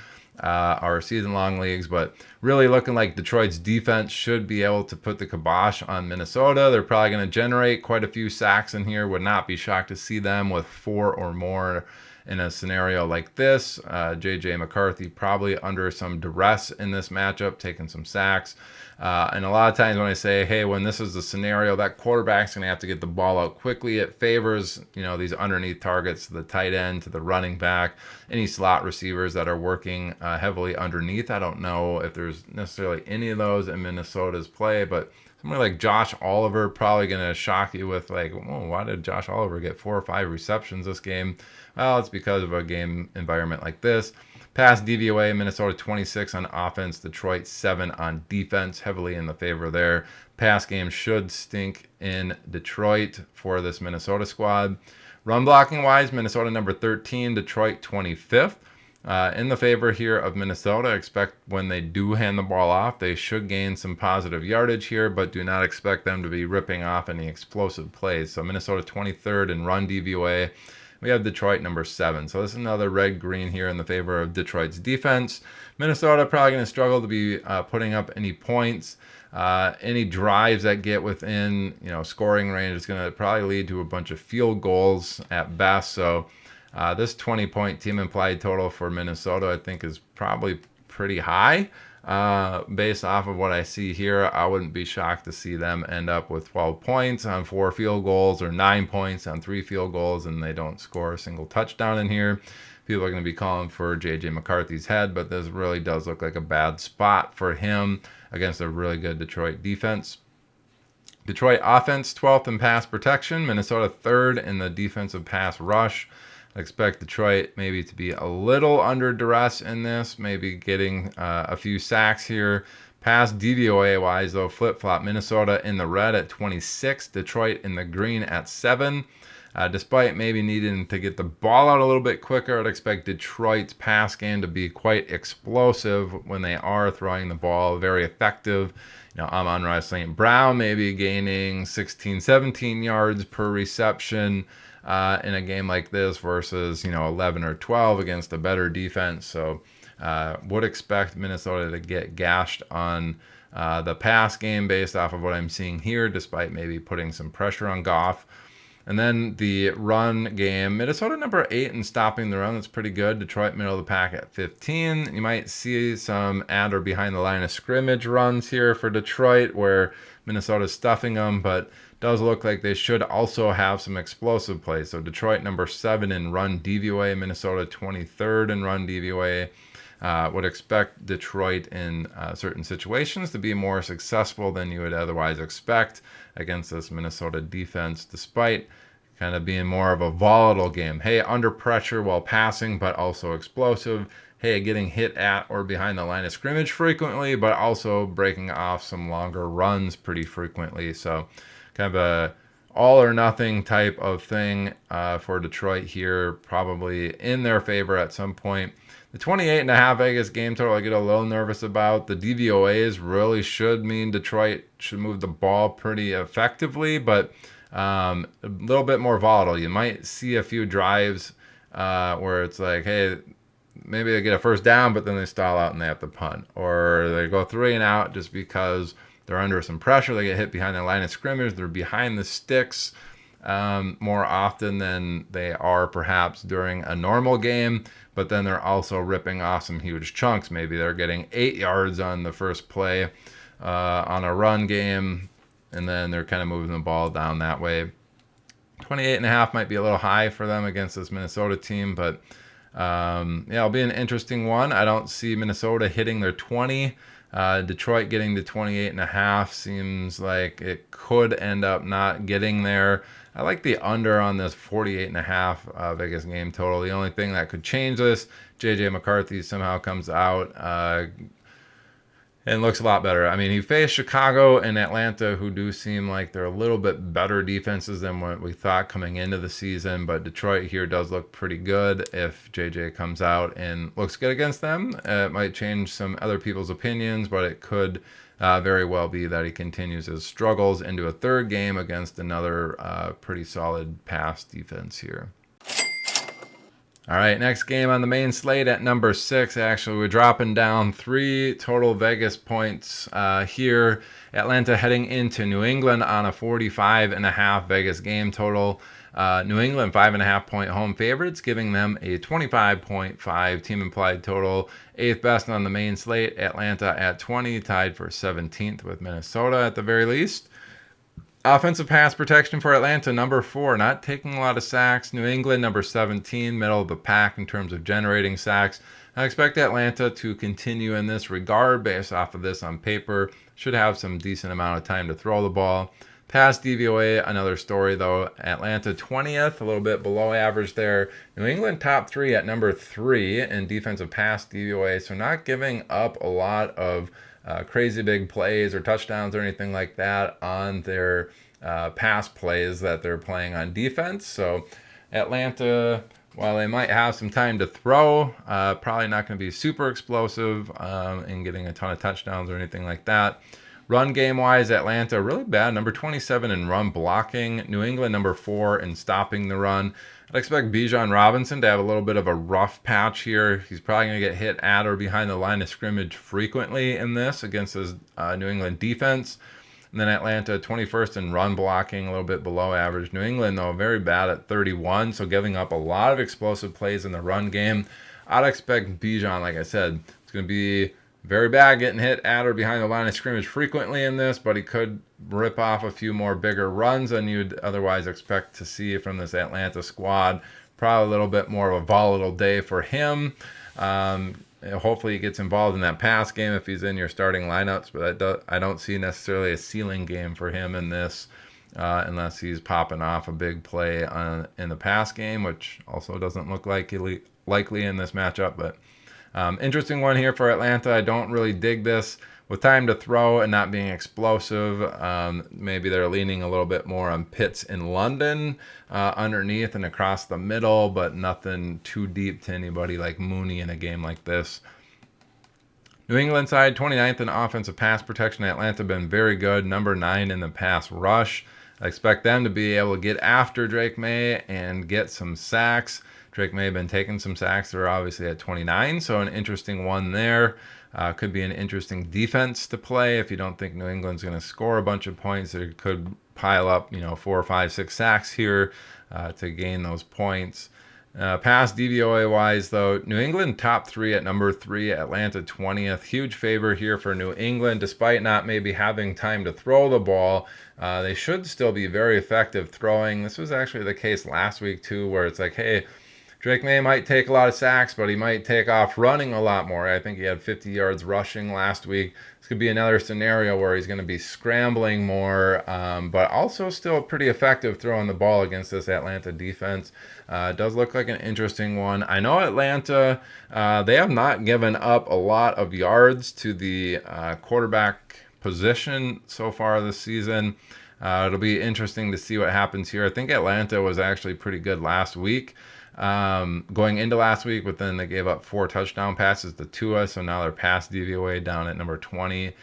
our season-long leagues. But really looking like Detroit's defense should be able to put the kibosh on Minnesota. They're probably going to generate quite a few sacks in here. Would not be shocked to see them with 4 or more in a scenario like this. J.J. McCarthy probably under some duress in this matchup, taking some sacks. And a lot of times when I say, hey, when this is the scenario, that quarterback's going to have to get the ball out quickly. It favors, these underneath targets to the tight end, to the running back, any slot receivers that are working heavily underneath. I don't know if there's necessarily any of those in Minnesota's play, but somebody like Josh Oliver probably going to shock you with like, whoa, why did Josh Oliver get 4 or 5 receptions this game? Well, it's because of a game environment like this. Pass DVOA, Minnesota 26 on offense, Detroit 7 on defense, heavily in the favor there. Pass game should stink in Detroit for this Minnesota squad. Run blocking wise, Minnesota number 13, Detroit 25th. In the favor here of Minnesota, expect when they do hand the ball off, they should gain some positive yardage here, but do not expect them to be ripping off any explosive plays. So Minnesota 23rd in run DVOA. We have Detroit number 7. So this is another red-green here in the favor of Detroit's defense. Minnesota probably going to struggle to be putting up any points. Any drives that get within scoring range is going to probably lead to a bunch of field goals at best. So this 20-point team implied total for Minnesota I think is probably pretty high. Based off of what I see here, I wouldn't be shocked to see them end up with 12 points on 4 field goals or 9 points on 3 field goals, and they don't score a single touchdown in here. People are going to be calling for J.J. McCarthy's head, but this really does look like a bad spot for him against a really good Detroit defense. Detroit offense, 12th in pass protection. Minnesota 3rd in the defensive pass rush. I expect Detroit maybe to be a little under duress in this, maybe getting a few sacks here. Pass DVOA wise, though, flip flop. Minnesota in the red at 26, Detroit in the green at 7. Despite maybe needing to get the ball out a little bit quicker, I'd expect Detroit's pass game to be quite explosive when they are throwing the ball, very effective. Amon-Ra St. Brown maybe gaining 16, 17 yards per reception in a game like this versus, 11 or 12 against a better defense. So would expect Minnesota to get gashed on the pass game based off of what I'm seeing here, despite maybe putting some pressure on Goff. And then the run game, Minnesota number 8 in stopping the run. That's pretty good. Detroit middle of the pack at 15. You might see some at or behind the line of scrimmage runs here for Detroit where Minnesota's stuffing them, but does look like they should also have some explosive plays. So Detroit number 7 in run DVOA, Minnesota 23rd in run DVOA. Would expect Detroit in certain situations to be more successful than you would otherwise expect against this Minnesota defense, despite kind of being more of a volatile game. Hey, under pressure while passing, but also explosive. Hey, getting hit at or behind the line of scrimmage frequently, but also breaking off some longer runs pretty frequently. So kind of a all or nothing type of thing for Detroit here, probably in their favor at some point. The 28.5 Vegas game total I get a little nervous about. The DVOAs really should mean Detroit should move the ball pretty effectively, but a little bit more volatile. You might see a few drives where it's like, hey, maybe they get a first down, but then they stall out and they have to punt. Or they go 3 and out just because they're under some pressure. They get hit behind the line of scrimmage. They're behind the sticks more often than they are perhaps during a normal game. But then they're also ripping off some huge chunks. Maybe they're getting 8 yards on the first play on a run game, and then they're kind of moving the ball down that way. 28.5 might be a little high for them against this Minnesota team, but it'll be an interesting one. I don't see Minnesota hitting their 20. Detroit getting to 28.5 seems like it could end up not getting there. I like the under on this 48.5 Vegas game total. The only thing that could change this, J.J. McCarthy somehow comes out and looks a lot better. I mean, he faced Chicago and Atlanta, who do seem like they're a little bit better defenses than what we thought coming into the season. But Detroit here does look pretty good. If JJ comes out and looks good against them, it might change some other people's opinions, but it could very well be that he continues his struggles into a third game against another pretty solid pass defense here. All right, next game on the main slate at number 6. Actually, we're dropping down 3 total Vegas points here. Atlanta heading into New England on a 45.5 Vegas game total. New England 5.5 point home favorites, giving them a 25.5 team implied total. 8th best on the main slate. Atlanta at 20, tied for 17th with Minnesota at the very least. Offensive pass protection for Atlanta, number 4, not taking a lot of sacks. New England, number 17, middle of the pack in terms of generating sacks. I expect Atlanta to continue in this regard based off of this on paper. Should have some decent amount of time to throw the ball. Pass DVOA, another story though. Atlanta 20th, a little bit below average there. New England top 3 at number 3 in defensive pass DVOA, so not giving up a lot of crazy big plays or touchdowns or anything like that on their pass plays that they're playing on defense. So Atlanta, while they might have some time to throw, probably not going to be super explosive in getting a ton of touchdowns or anything like that. Run game wise, Atlanta really bad, number 27 in run blocking. New England number 4 in stopping the run. I'd expect Bijan Robinson to have a little bit of a rough patch here. He's probably going to get hit at or behind the line of scrimmage frequently in this against his New England defense. And then Atlanta 21st in run blocking, a little bit below average. New England, though, very bad at 31, so giving up a lot of explosive plays in the run game. I'd expect Bijan, like I said, it's going to be very bad getting hit at or behind the line of scrimmage frequently in this, but he could rip off a few more bigger runs than you'd otherwise expect to see from this Atlanta squad. Probably a little bit more of a volatile day for him. Hopefully he gets involved in that pass game if he's in your starting lineups, but I don't see necessarily a ceiling game for him in this unless he's popping off a big play in the pass game, which also doesn't look likely in this matchup. But interesting one here for Atlanta. I don't really dig this. with time to throw and not being explosive. Maybe they're leaning a little bit more on Pitts in London underneath and across the middle, but nothing too deep to anybody like Mooney in a game like this. New England side, 29th in offensive pass protection. Atlanta been very good, number 9 in the pass rush. I expect them to be able to get after Drake May and get some sacks. Drake May have been taking some sacks. They're obviously at 29, so an interesting one there. Could be an interesting defense to play. If you don't think New England's going to score a bunch of points, it could pile up, 4, 5, 6 sacks here to gain those points. Pass DVOA wise, though, New England top 3 at number 3, Atlanta 20th. Huge favor here for New England, despite not maybe having time to throw the ball. They should still be very effective throwing. This was actually the case last week, too, where it's like, hey, Drake May might take a lot of sacks, but he might take off running a lot more. I think he had 50 yards rushing last week. This could be another scenario where he's going to be scrambling more, but also still pretty effective throwing the ball against this Atlanta defense. It does look like an interesting one. I know Atlanta, they have not given up a lot of yards to the quarterback position so far this season. It'll be interesting to see what happens here. I think Atlanta was actually pretty good last week. Going into last week, but then they gave up 4 touchdown passes to Tua, so now their pass DVOA down at number 20,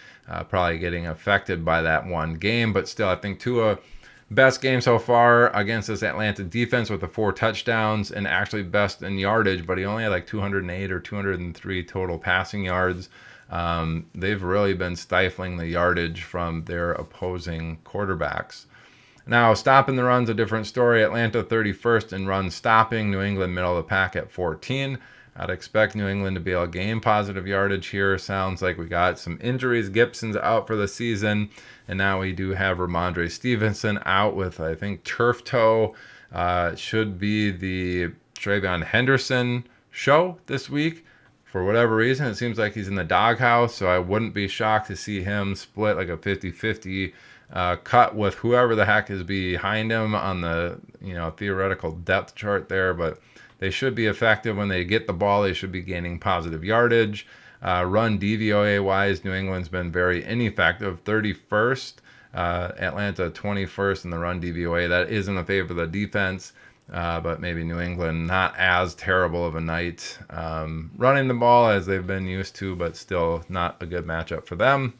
probably getting affected by that one game, but still I think Tua, best game so far against this Atlanta defense with the 4 touchdowns and actually best in yardage, but he only had like 208 or 203 total passing yards. They've really been stifling the yardage from their opposing quarterbacks. Now, stopping the run's a different story. Atlanta 31st in run stopping. New England middle of the pack at 14. I'd expect New England to be able to gain positive yardage here. Sounds like we got some injuries. Gibson's out for the season. And now we do have Ramondre Stevenson out with, I think, turf toe. Should be the Travion Henderson show this week. For whatever reason, it seems like he's in the doghouse. So I wouldn't be shocked to see him split like a 50-50 cut with whoever the heck is behind him on the theoretical depth chart there, but they should be effective when they get the ball. They should be gaining positive yardage. Run DVOA wise, New England's been very ineffective. 31st, Atlanta 21st in the run DVOA. That is in the favor of the defense, but maybe New England not as terrible of a night running the ball as they've been used to, but still not a good matchup for them,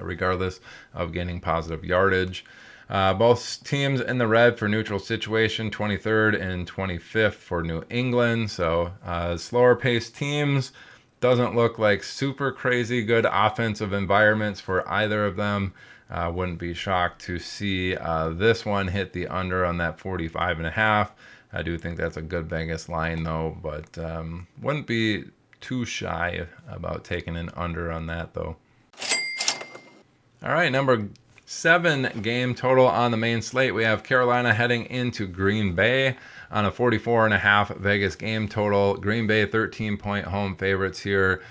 regardless of gaining positive yardage. Both teams in the red for neutral situation, 23rd and 25th for New England. So slower paced teams. Doesn't look like super crazy good offensive environments for either of them. Wouldn't be shocked to see this one hit the under on that 45.5. I do think that's a good Vegas line though, but wouldn't be too shy about taking an under on that though. All right, number 7 game total on the main slate. We have Carolina heading into Green Bay on a 44.5 Vegas game total. Green Bay 13-point home favorites here,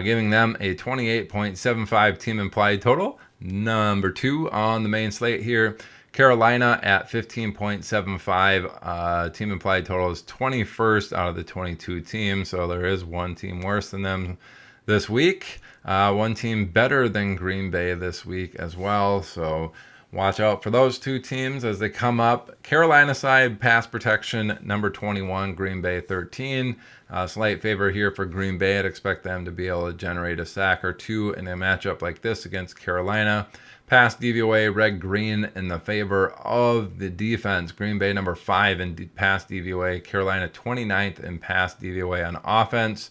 giving them a 28.75 team implied total. Number 2 on the main slate here. Carolina at 15.75. Team implied total is 21st out of the 22 teams, so there is one team worse than them this week. One team better than Green Bay this week as well. So watch out for those 2 teams as they come up. Carolina side, pass protection, number 21, Green Bay 13. Slight favor here for Green Bay. I'd expect them to be able to generate a sack or 2 in a matchup like this against Carolina. Pass DVOA, red-green in the favor of the defense. Green Bay number 5 in pass DVOA. Carolina 29th in pass DVOA on offense.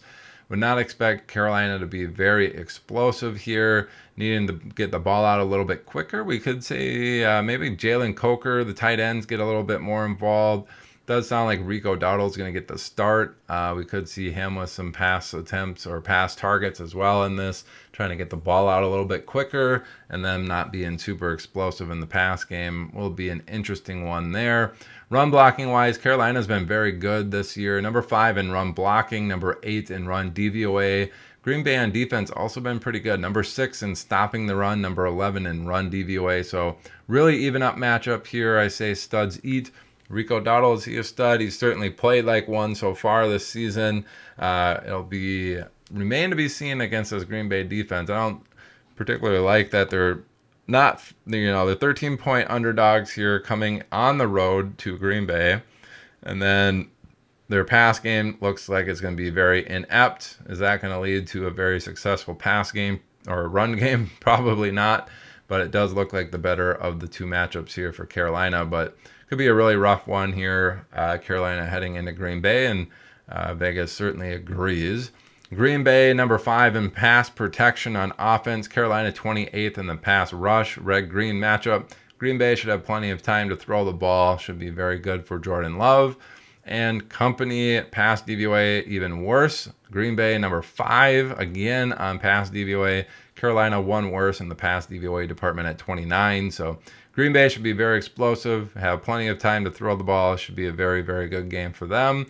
Would not expect Carolina to be very explosive here, needing to get the ball out a little bit quicker. We could say maybe Jalen Coker, the tight ends, get a little bit more involved. Does sound like Rico Dowdle's going to get the start. We could see him with some pass attempts or pass targets as well in this, trying to get the ball out a little bit quicker and then not being super explosive in the pass game. Will be an interesting one there. Run blocking wise, Carolina's been very good this year. Number 5 in run blocking, number 8 in run DVOA. Green Bay on defense also been pretty good. Number 6 in stopping the run, number 11 in run DVOA. So really even up matchup here. I say studs eat. Rico Dowdle, is he a stud? He's certainly played like one so far this season. It'll remain to be seen against this Green Bay defense. I don't particularly like that they're not, they're 13-point underdogs here coming on the road to Green Bay. And then their pass game looks like it's going to be very inept. Is that going to lead to a very successful pass game or run game? Probably not. But it does look like the better of the two matchups here for Carolina. But could be a really rough one here. Carolina heading into Green Bay, and Vegas certainly agrees. Green Bay, number 5 in pass protection on offense. Carolina, 28th in the pass rush. Red-green matchup. Green Bay should have plenty of time to throw the ball. Should be very good for Jordan Love. And company, pass DVOA, even worse. Green Bay, number 5, again on pass DVOA. Carolina, 1 worse in the pass DVOA department at 29. So Green Bay should be very explosive, have plenty of time to throw the ball. Should be a very, very good game for them.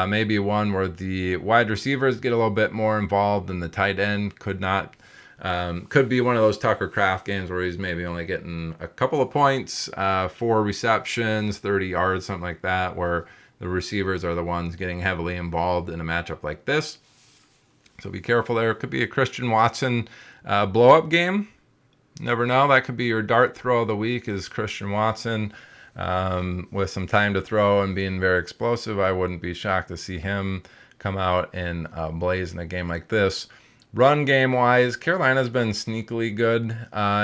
Maybe one where the wide receivers get a little bit more involved and the tight end could be one of those Tucker Kraft games where he's maybe only getting a couple of points, 4 receptions, 30 yards, something like that, where the receivers are the ones getting heavily involved in a matchup like this. So be careful there. It could be a Christian Watson blow-up game. Never know. That could be your dart throw of the week is Christian Watson. With some time to throw and being very explosive, I wouldn't be shocked to see him come out and blaze in a game like this. Run game-wise, Carolina's been sneakily good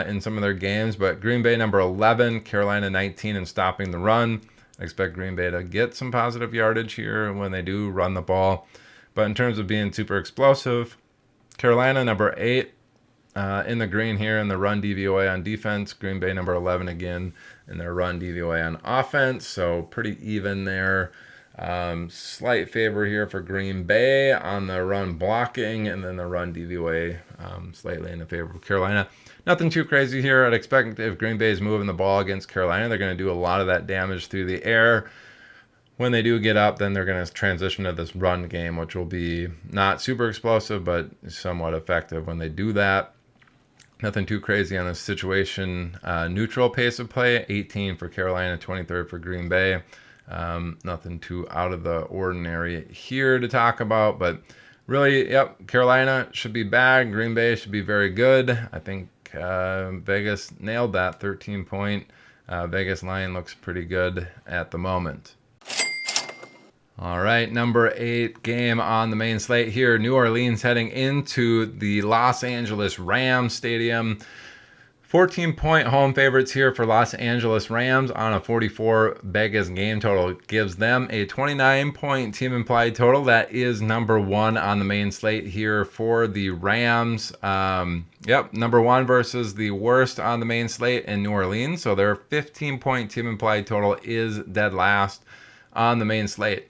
in some of their games, but Green Bay number 11, Carolina 19 in stopping the run. I expect Green Bay to get some positive yardage here when they do run the ball. But in terms of being super explosive, Carolina number 8 in the green here in the run DVOA on defense. Green Bay number 11 again in their run DVOA on offense. So pretty even there. Slight favor here for Green Bay on the run blocking, and then the run DVOA slightly in the favor of Carolina. Nothing too crazy here. I'd expect if Green Bay is moving the ball against Carolina, they're going to do a lot of that damage through the air. When they do get up, then they're going to transition to this run game, which will be not super explosive, but somewhat effective when they do that. Nothing too crazy on this situation. Neutral pace of play, 18 for Carolina, 23rd for Green Bay. Nothing too out of the ordinary here to talk about, but really, yep, Carolina should be bad. Green Bay should be very good. I think Vegas nailed that 13-point. Vegas line looks pretty good at the moment. All right, number 8 game on the main slate here. New Orleans heading into the Los Angeles Rams Stadium. 14-point home favorites here for Los Angeles Rams on a 44 Vegas game total. Gives them a 29-point team implied total. That is number 1 on the main slate here for the Rams. Number 1 versus the worst on the main slate in New Orleans. So their 15-point team implied total is dead last on the main slate.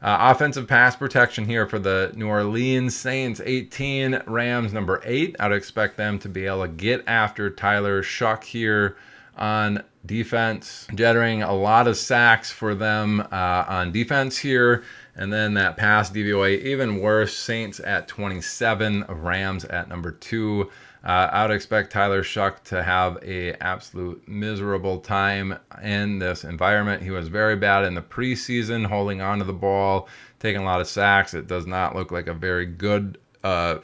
Offensive pass protection here for the New Orleans Saints, 18. Rams, number 8. I'd expect them to be able to get after Tyler Shuck here on defense. Generating a lot of sacks for them on defense here. And then that pass DVOA, even worse. Saints at 27. Rams at number 2. I would expect Tyler Shuck to have a absolute miserable time in this environment. He was very bad in the preseason, holding onto the ball, taking a lot of sacks. It does not look like a very good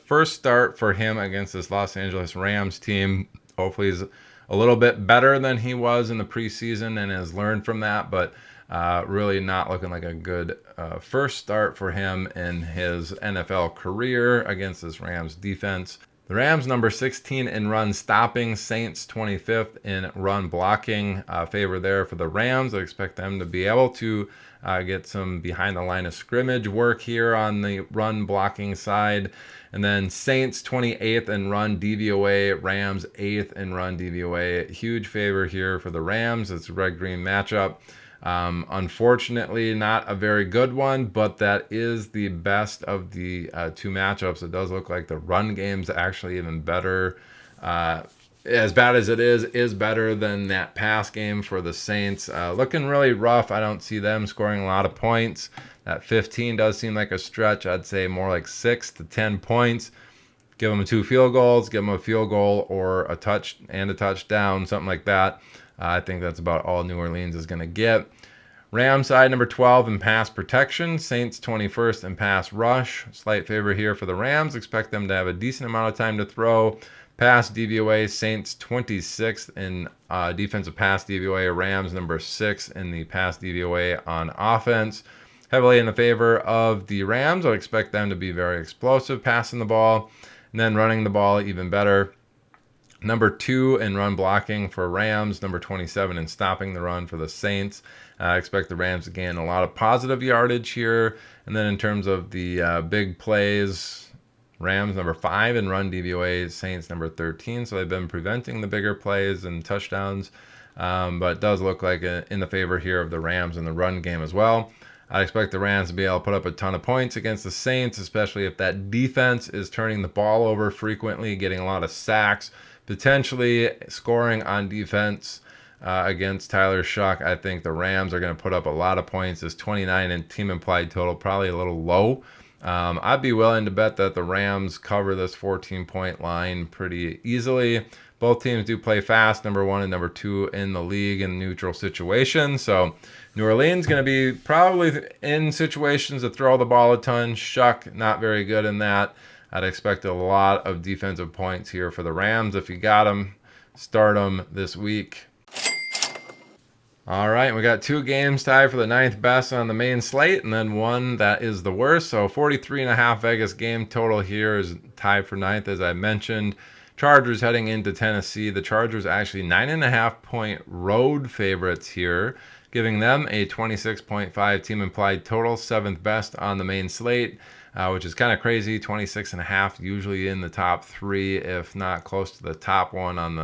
first start for him against this Los Angeles Rams team. Hopefully he's a little bit better than he was in the preseason and has learned from that, but really not looking like a good first start for him in his NFL career against this Rams defense. The Rams, number 16 in run stopping. Saints, 25th in run blocking. Favor there for the Rams. I expect them to be able to get some behind the line of scrimmage work here on the run blocking side. And then Saints, 28th in run DVOA. Rams, 8th in run DVOA. Huge favor here for the Rams. It's a red-green matchup. Unfortunately, not a very good one, but that is the best of the two matchups. It does look like the run game's actually even better. As bad as it is better than that pass game for the Saints. Looking really rough. I don't see them scoring a lot of points. That 15 does seem like a stretch. I'd say more like 6 to 10 points. Give them 2 field goals, give them a field goal or a touchdown, something like that. I think that's about all New Orleans is going to get. Rams side, number 12 in pass protection. Saints, 21st in pass rush. Slight favor here for the Rams. Expect them to have a decent amount of time to throw. Pass DVOA, Saints 26th in defensive pass DVOA, Rams number 6 in the pass DVOA on offense. Heavily in the favor of the Rams. I expect them to be very explosive passing the ball, and then running the ball even better. Number 2 in run blocking for Rams, number 27 in stopping the run for the Saints. I expect the Rams to gain a lot of positive yardage here. And then in terms of the big plays, Rams number 5 in run DVOA, Saints number 13. So they've been preventing the bigger plays and touchdowns, but it does look like in the favor here of the Rams in the run game as well. I expect the Rams to be able to put up a ton of points against the Saints, especially if that defense is turning the ball over frequently, getting a lot of sacks, potentially scoring on defense against Tyler Shuck. I think the Rams are going to put up a lot of points. This 29 in team implied total, probably a little low. I'd be willing to bet that the Rams cover this 14-point line pretty easily. Both teams do play fast, number 1 and number 2 in the league in neutral situations. So New Orleans going to be probably in situations to throw the ball a ton. Shuck, not very good in that. I'd expect a lot of defensive points here for the Rams. If you got them, start them this week. All right, we got 2 games tied for the 9th best on the main slate, and then one that is the worst. So 43.5 Vegas game total here is tied for 9th, as I mentioned. Chargers heading into Tennessee. The Chargers actually 9.5-point road favorites here, giving them a 26.5 team implied total, 7th best on the main slate. Which is kind of crazy. 26.5 usually in the top 3, if not close to the top one on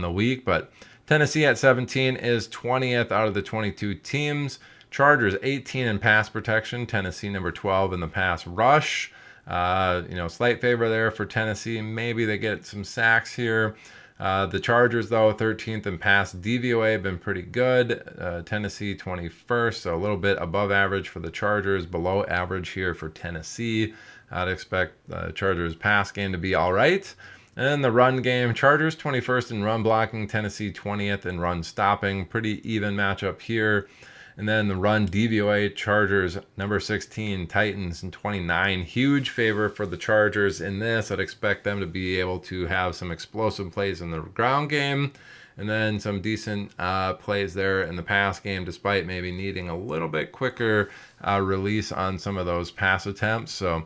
the week. But Tennessee at 17 is 20th out of the 22 teams. Chargers 18 in pass protection. Tennessee number 12 in the pass rush. Slight favor there for Tennessee. Maybe they get some sacks here. The Chargers, though, 13th in pass DVOA, have been pretty good. Tennessee 21st, so a little bit above average for the Chargers, below average here for Tennessee. I'd expect the Chargers pass game to be all right. And then the run game, Chargers 21st in run blocking, Tennessee 20th in run stopping. Pretty even matchup here. And then the run DVOA, Chargers number 16, Titans and 29. Huge favor for the Chargers in this. I'd expect them to be able to have some explosive plays in the ground game, and then some decent plays there in the pass game, despite maybe needing a little bit quicker release on some of those pass attempts. So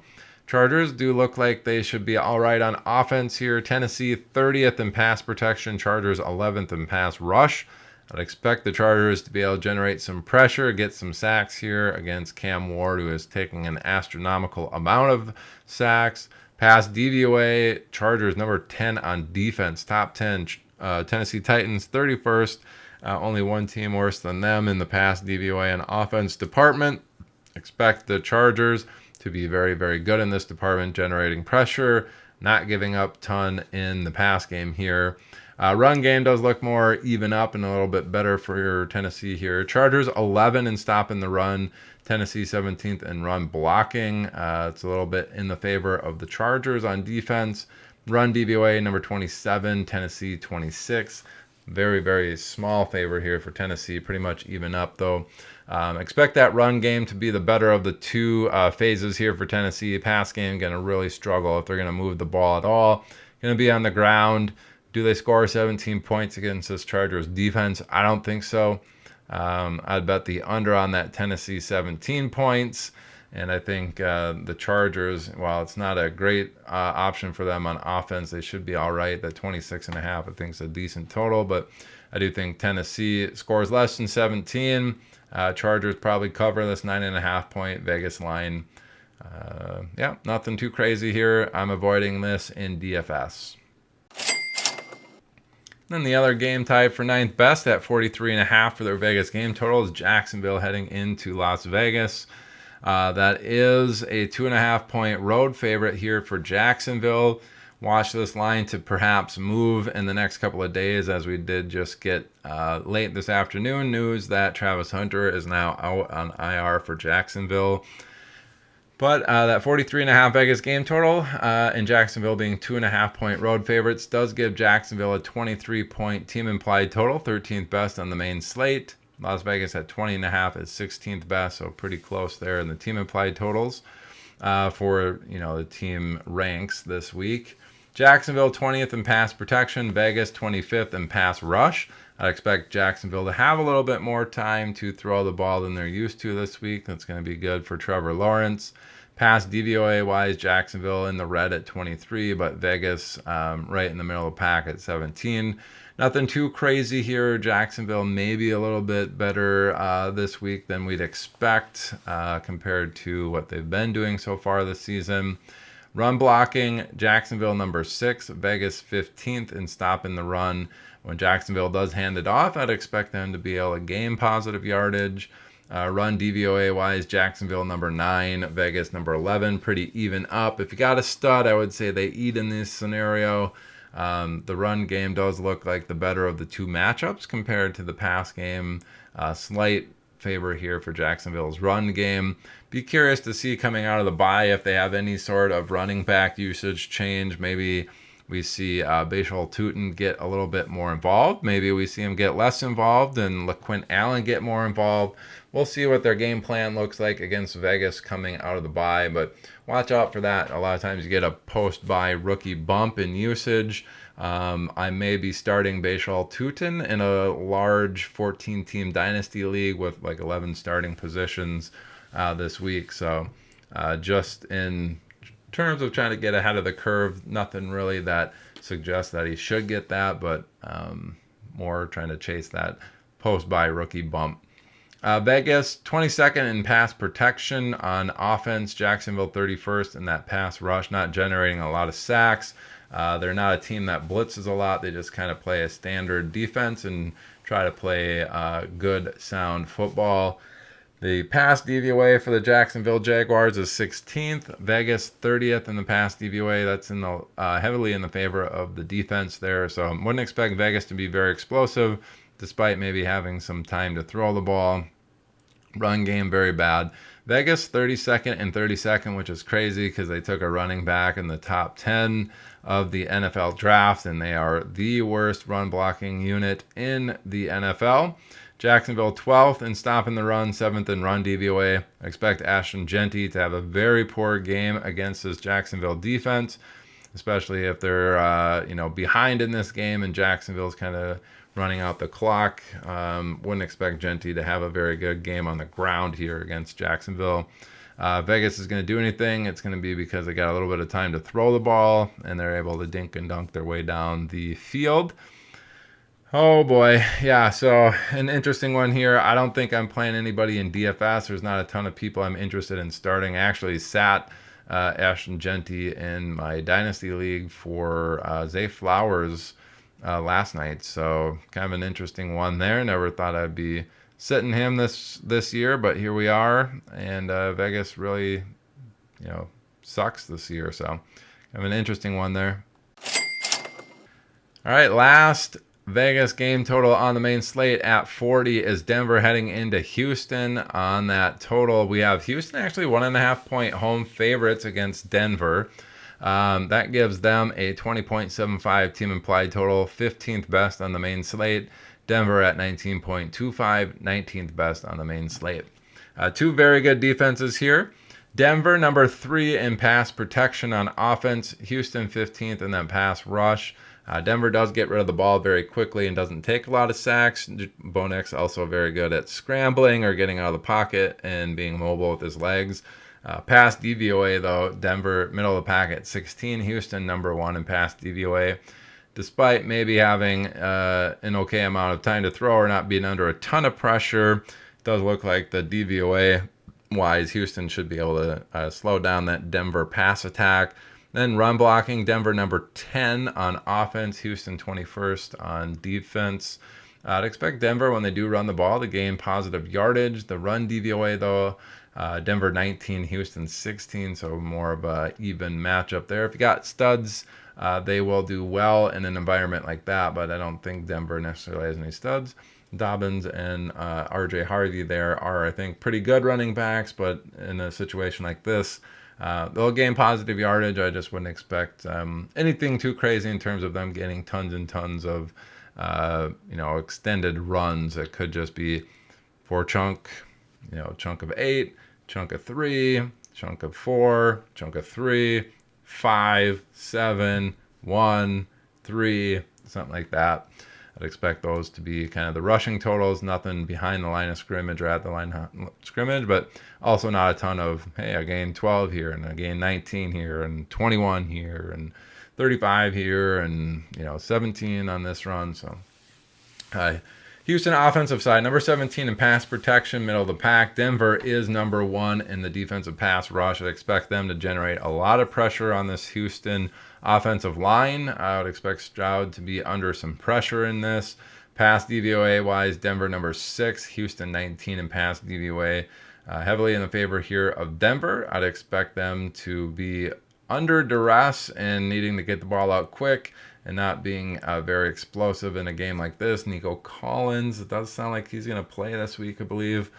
Chargers do look like they should be all right on offense here. Tennessee 30th in pass protection, Chargers 11th in pass rush. I'd expect the Chargers to be able to generate some pressure, get some sacks here against Cam Ward, who is taking an astronomical amount of sacks. Pass DVOA, Chargers number 10 on defense, top 10. Tennessee Titans 31st, only one team worse than them in the pass DVOA and offense department. Expect the Chargers to be very, very good in this department, generating pressure, not giving up ton in the pass game here. Run game does look more even up and a little bit better for Tennessee here. Chargers 11 in stopping the run. Tennessee 17th in run blocking. It's a little bit in the favor of the Chargers on defense. Run DVOA number 27, Tennessee 26. Very, very small favor here for Tennessee. Pretty much even up though. Expect that run game to be the better of the two phases here for Tennessee. Pass game going to really struggle if they're going to move the ball at all. Going to be on the ground. Do they score 17 points against this Chargers defense? I don't think so. I'd bet the under on that Tennessee 17 points. And I think the Chargers, while it's not a great option for them on offense, they should be all right. That 26.5, I think, is a decent total. But I do think Tennessee scores less than 17. Chargers probably cover this 9.5-point Vegas line. Nothing too crazy here. I'm avoiding this in DFS. Then the other game tied for 9th best at 43.5 for their Vegas game total is Jacksonville heading into Las Vegas. That is a 2.5-point road favorite here for Jacksonville. Watch this line to perhaps move in the next couple of days, as we did just get late this afternoon news that Travis Hunter is now out on IR for Jacksonville. But that 43.5 Vegas game total and Jacksonville being 2.5-point road favorites does give Jacksonville a 23-point team implied total, 13th best on the main slate. Las Vegas at 20.5 is 16th best, so pretty close there in the team implied totals for the team ranks this week. Jacksonville 20th in pass protection, Vegas 25th in pass rush. I expect Jacksonville to have a little bit more time to throw the ball than they're used to this week. That's going to be good for Trevor Lawrence. Pass DVOA wise, Jacksonville in the red at 23, but Vegas right in the middle of the pack at 17. Nothing too crazy here. Jacksonville maybe a little bit better this week than we'd expect compared to what they've been doing so far this season. Run blocking, Jacksonville number 6, Vegas 15th in stopping the run. When Jacksonville does hand it off, I'd expect them to be able to gain positive yardage. Run DVOA wise, Jacksonville number 9, Vegas number 11, pretty even up. If you got a stud, I would say they eat in this scenario. The run game does look like the better of the two matchups compared to the pass game. Slight favor here for Jacksonville's run game. Be curious to see coming out of the bye if they have any sort of running back usage change. Maybe we see Bashal Tutin get a little bit more involved. Maybe we see him get less involved and LaQuint Allen get more involved. We'll see what their game plan looks like against Vegas coming out of the bye, but watch out for that. A lot of times you get a post-bye rookie bump in usage. I may be starting Bashal Tutin in a large 14-team dynasty league with like 11 starting positions this week. So just in terms of trying to get ahead of the curve, nothing really that suggests that he should get that, but more trying to chase that post-bye rookie bump. Vegas 22nd in pass protection on offense. Jacksonville 31st in that pass rush, not generating a lot of sacks. They're not a team that blitzes a lot. They just kind of play a standard defense and try to play good, sound football. The pass DVOA for the Jacksonville Jaguars is 16th. Vegas 30th in the pass DVOA. That's in the heavily in the favor of the defense there. So I wouldn't expect Vegas to be very explosive, despite maybe having some time to throw the ball. Run game very bad. Vegas 32nd and 32nd, which is crazy because they took a running back in the top 10 of the NFL draft, and they are the worst run blocking unit in the NFL. Jacksonville 12th in stopping the run, 7th in run DVOA. I expect Ashton Jeanty to have a very poor game against this Jacksonville defense, especially if they're behind in this game and Jacksonville's kind of running out the clock. Wouldn't expect Jeanty to have a very good game on the ground here against Jacksonville. Vegas is going to do anything, it's going to be because they got a little bit of time to throw the ball and they're able to dink and dunk their way down the field. Oh boy, yeah, so an interesting one here. I don't think I'm playing anybody in DFS. There's not a ton of people I'm interested in starting. I actually sat Ashton Jeanty in my Dynasty League for Zay Flowers last night, so kind of an interesting one there. Never thought I'd be sitting him this year, but here we are, and Vegas really, sucks this year, so kind of an interesting one there. All right, last Vegas game total on the main slate at 40 is Denver heading into Houston. On that total, we have Houston actually 1.5 point home favorites against Denver. That gives them a 20.75 team implied total, 15th best on the main slate. Denver at 19.25, 19th best on the main slate. Two very good defenses here. Denver, number 3 in pass protection on offense. Houston, 15th in that pass rush. Denver does get rid of the ball very quickly and doesn't take a lot of sacks. Bo Nix also very good at scrambling or getting out of the pocket and being mobile with his legs. Pass DVOA, though, Denver, middle of the pack at 16. Houston, number 1 in pass DVOA. Despite maybe having an okay amount of time to throw or not being under a ton of pressure, it does look like the DVOA-wise, Houston should be able to slow down that Denver pass attack. Then run blocking, Denver number 10 on offense, Houston 21st on defense. I'd expect Denver, when they do run the ball, to gain positive yardage. The run DVOA, though, Denver 19, Houston 16, so more of a even matchup there. If you got studs, they will do well in an environment like that, but I don't think Denver necessarily has any studs. Dobbins and RJ Harvey there are, I think, pretty good running backs, but in a situation like this, they'll gain positive yardage. I just wouldn't expect anything too crazy in terms of them getting tons and tons of extended runs. It could just be chunk of 8, chunk of 3, chunk of 4, chunk of 3, 5, 7, 1, 3, something like that. I'd expect those to be kind of the rushing totals, nothing behind the line of scrimmage or at the line of scrimmage, but also not a ton of, hey, I gained 12 here and I gained 19 here and 21 here and 35 here and 17 on this run. So Houston offensive side, number 17 in pass protection, middle of the pack. Denver is number 1 in the defensive pass rush. I'd expect them to generate a lot of pressure on this Houston offensive line. I would expect Stroud to be under some pressure in this. Pass DVOA wise, Denver number 6, Houston 19 in pass DVOA. Heavily in the favor here of Denver. I'd expect them to be under duress and needing to get the ball out quick and not being very explosive in a game like this. Nico Collins, it does sound like he's going to play this week, I believe.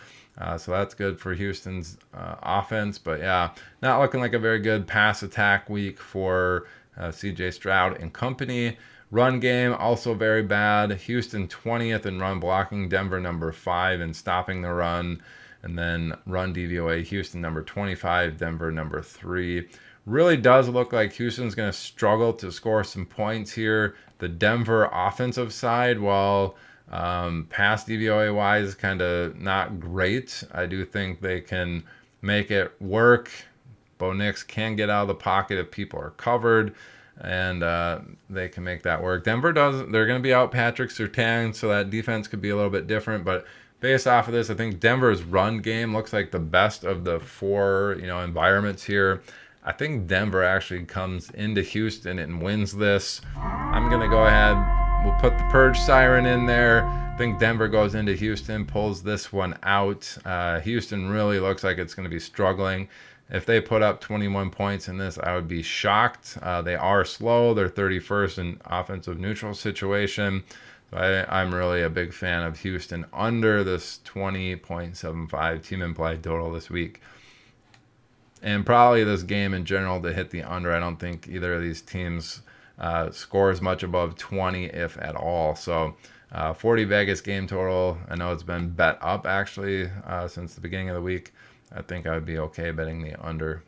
So that's good for Houston's offense. But yeah, not looking like a very good pass attack week for CJ Stroud and company. Run game, also very bad. Houston 20th in run blocking, Denver number 5 in stopping the run. And then run DVOA, Houston number 25, Denver number 3. Really does look like Houston's going to struggle to score some points here. The Denver offensive side, while pass DVOA wise, kind of not great. I do think they can make it work. Bo Nix can get out of the pocket if people are covered, and they can make that work. Denver does. They're going to be out Patrick Surtain, so that defense could be a little bit different. But based off of this, I think Denver's run game looks like the best of the 4 environments here. I think Denver actually comes into Houston and wins this. I'm going to go ahead. We'll put the purge siren in there. I think Denver goes into Houston, pulls this one out. Houston really looks like it's going to be struggling. If they put up 21 points in this, I would be shocked. They are slow. They're 31st in offensive neutral situation. So I'm really a big fan of Houston under this 20.75 team implied total this week. And probably this game in general to hit the under. I don't think either of these teams scores much above 20, if at all. So 40 Vegas game total. I know it's been bet up actually since the beginning of the week. I think I would be okay betting the under.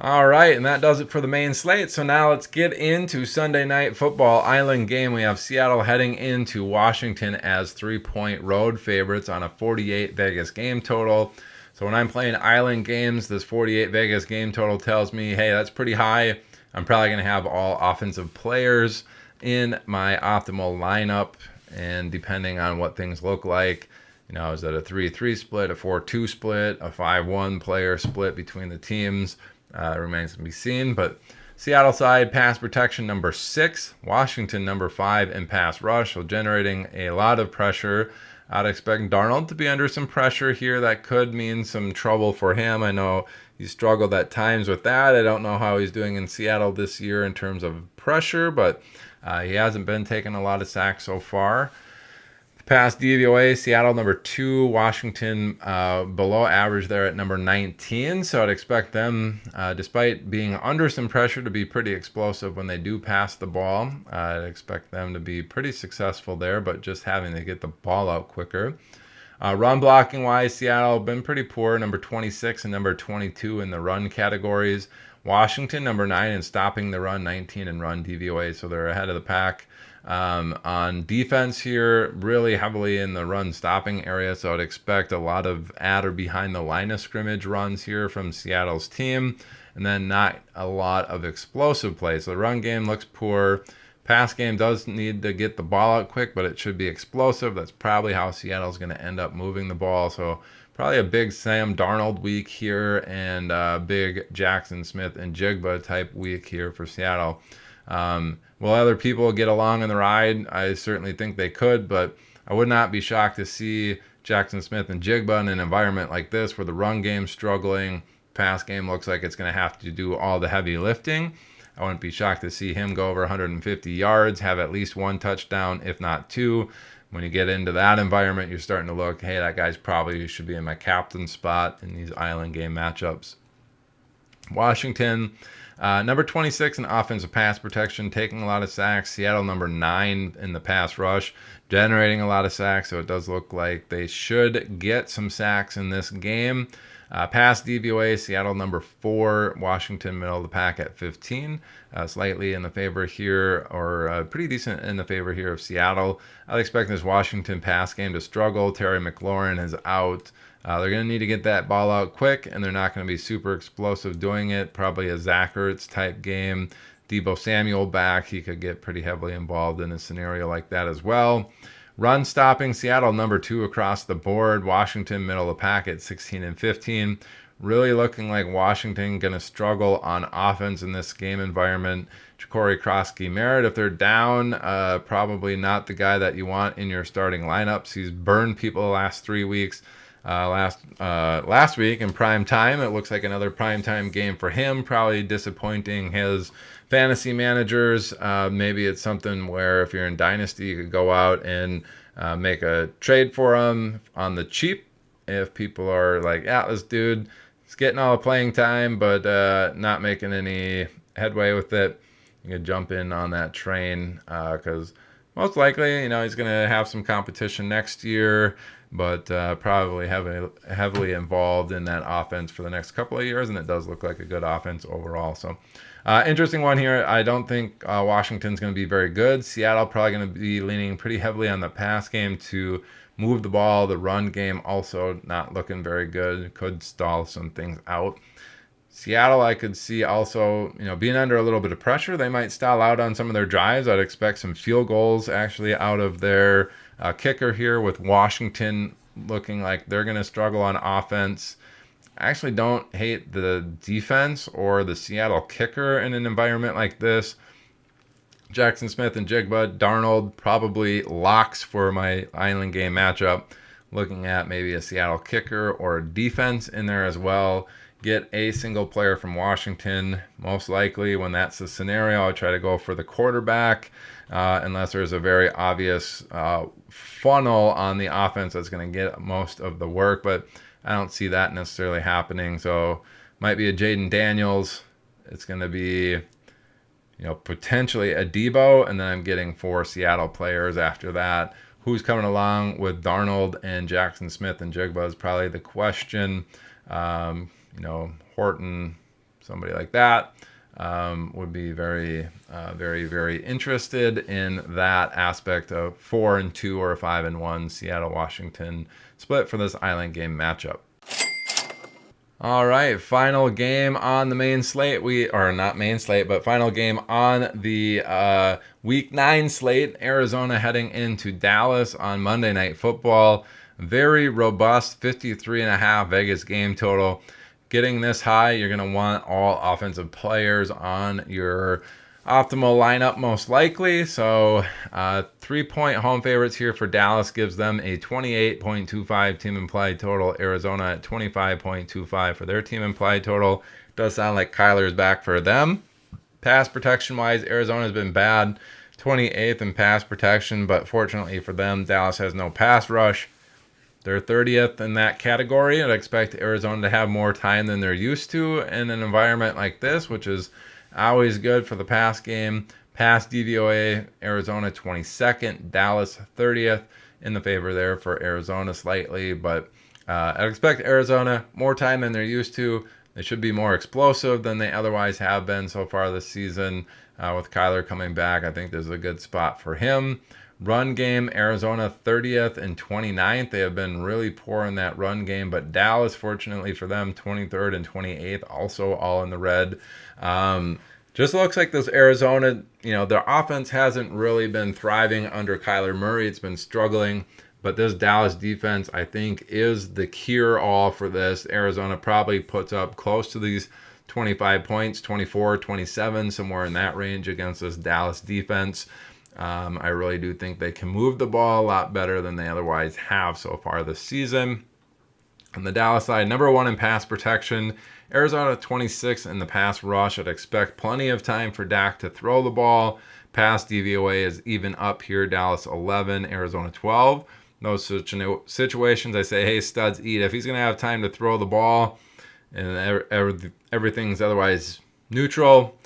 All right, and that does it for the main slate. So now let's get into Sunday Night Football Island game. We have Seattle heading into Washington as 3-point road favorites on a 48 Vegas game total. So when I'm playing island games, this 48 Vegas game total tells me, hey, that's pretty high. I'm probably going to have all offensive players in my optimal lineup. And depending on what things look like, is that a 3-3 split, a 4-2 split, a 5-1 player split between the teams? Remains to be seen. But Seattle side, pass protection number 6, Washington number 5 in pass rush. So generating a lot of pressure. I'd expect Darnold to be under some pressure here. That could mean some trouble for him. I know he struggled at times with that. I don't know how he's doing in Seattle this year in terms of pressure, but he hasn't been taking a lot of sacks so far. Pass DVOA, Seattle number 2, Washington below average there at number 19. So I'd expect them, despite being under some pressure, to be pretty explosive when they do pass the ball. I'd expect them to be pretty successful there, but just having to get the ball out quicker. Run blocking wise, Seattle been pretty poor, number 26 and number 22 in the run categories. Washington number 9 in stopping the run, 19 in run DVOA, so they're ahead of the pack. On defense here, really heavily in the run stopping area, so I'd expect a lot of at or behind the line of scrimmage runs here from Seattle's team, and then not a lot of explosive plays. So the run game looks poor. Pass game does need to get the ball out quick, but it should be explosive. That's probably how Seattle's going to end up moving the ball. So probably a big Sam Darnold week here and a big Jackson Smith and Jigba type week here for Seattle. Will other people get along in the ride? I certainly think they could, but I would not be shocked to see Jackson Smith and Jigba in an environment like this where the run game's struggling, pass game looks like it's going to have to do all the heavy lifting. I wouldn't be shocked to see him go over 150 yards, have at least 1 touchdown, if not 2. When you get into that environment, you're starting to look, hey, that guy's probably should be in my captain spot in these island game matchups. Washington, number 26 in offensive pass protection, taking a lot of sacks. Seattle, number 9 in the pass rush, generating a lot of sacks. So it does look like they should get some sacks in this game. Pass DVOA, Seattle number 4, Washington middle of the pack at 15. Slightly in the favor here, or pretty decent in the favor here of Seattle. I'd expect this Washington pass game to struggle. Terry McLaurin is out. They're going to need to get that ball out quick, and they're not going to be super explosive doing it. Probably a Zach Ertz type game. Deebo Samuel back. He could get pretty heavily involved in a scenario like that as well. Run stopping, Seattle number 2 across the board. Washington middle of the pack at 16 and 15. Really looking like Washington going to struggle on offense in this game environment. Ja'Cory Krosky-Merritt, if they're down, probably not the guy that you want in your starting lineups. He's burned people the last 3 weeks. Last week in prime time, it looks like another prime time game for him. Probably disappointing his fantasy managers. Maybe it's something where if you're in Dynasty, you could go out and make a trade for him on the cheap. If people are like, yeah, this dude is getting all the playing time, but not making any headway with it, you can jump in on that train because most likely, he's going to have some competition next year, but probably heavily involved in that offense for the next couple of years, and it does look like a good offense overall. So interesting one here. I don't think Washington's going to be very good. Seattle probably going to be leaning pretty heavily on the pass game to move the ball. The run game also not looking very good. Could stall some things out. Seattle, I could see also, being under a little bit of pressure. They might stall out on some of their drives. I'd expect some field goals actually out of their kicker here, with Washington looking like they're going to struggle on offense. I actually don't hate the defense or the Seattle kicker in an environment like this. Jackson Smith and Jigba, Darnold, probably locks for my Island game matchup. Looking at maybe a Seattle kicker or a defense in there as well. Get a single player from Washington. Most likely, when that's the scenario, I'll try to go for the quarterback, unless there's a very obvious funnel on the offense that's going to get most of the work. But I don't see that necessarily happening. So might be a Jaden Daniels. It's going to be, potentially a Deebo, and then I'm getting 4 Seattle players after that. Who's coming along with Darnold and Jackson Smith and Jigba is probably the question. Horton, somebody like that, would be very, very interested in that aspect of 4-2 or 5-1 Seattle-Washington split for this Island game matchup. All right, final game on the main slate. Final game on the Week 9 slate. Arizona heading into Dallas on Monday Night Football. Very robust 53.5 Vegas game total. Getting this high, you're going to want all offensive players on your optimal lineup most likely. So 3-point home favorites here for Dallas gives them a 28.25 team implied total. Arizona at 25.25 for their team implied total. Does sound like Kyler's back for them. Pass protection wise, Arizona's been bad. 28th in pass protection, but fortunately for them, Dallas has no pass rush. They're 30th in that category. I'd expect Arizona to have more time than they're used to in an environment like this, which is always good for the pass game. Pass DVOA, Arizona 22nd, Dallas 30th, in the favor there for Arizona slightly. But I'd expect Arizona more time than they're used to. They should be more explosive than they otherwise have been so far this season. With Kyler coming back, I think there's a good spot for him. Run game, Arizona 30th and 29th. They have been really poor in that run game, but Dallas, fortunately for them, 23rd and 28th, also all in the red. Just looks like this Arizona, their offense hasn't really been thriving under Kyler Murray. It's been struggling, but this Dallas defense, I think, is the cure-all for this. Arizona probably puts up close to these 25 points, 24, 27, somewhere in that range against this Dallas defense. I really do think they can move the ball a lot better than they otherwise have so far this season. On the Dallas side, number 1 in pass protection, Arizona 26th in the pass rush. I'd expect plenty of time for Dak to throw the ball. Pass DVOA is even up here. Dallas 11, Arizona 12. Those situations, I say, hey, studs eat. If he's going to have time to throw the ball, and everything's otherwise neutral.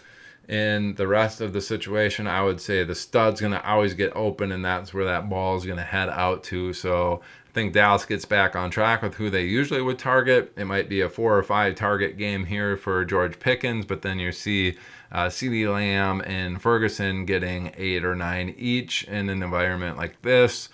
In the rest of the situation, I would say the stud's going to always get open, and that's where that ball is going to head out to. So I think Dallas gets back on track with who they usually would target. It might be a 4 or 5 target game here for George Pickens, but then you see CeeDee Lamb and Ferguson getting 8 or 9 each in an environment like this.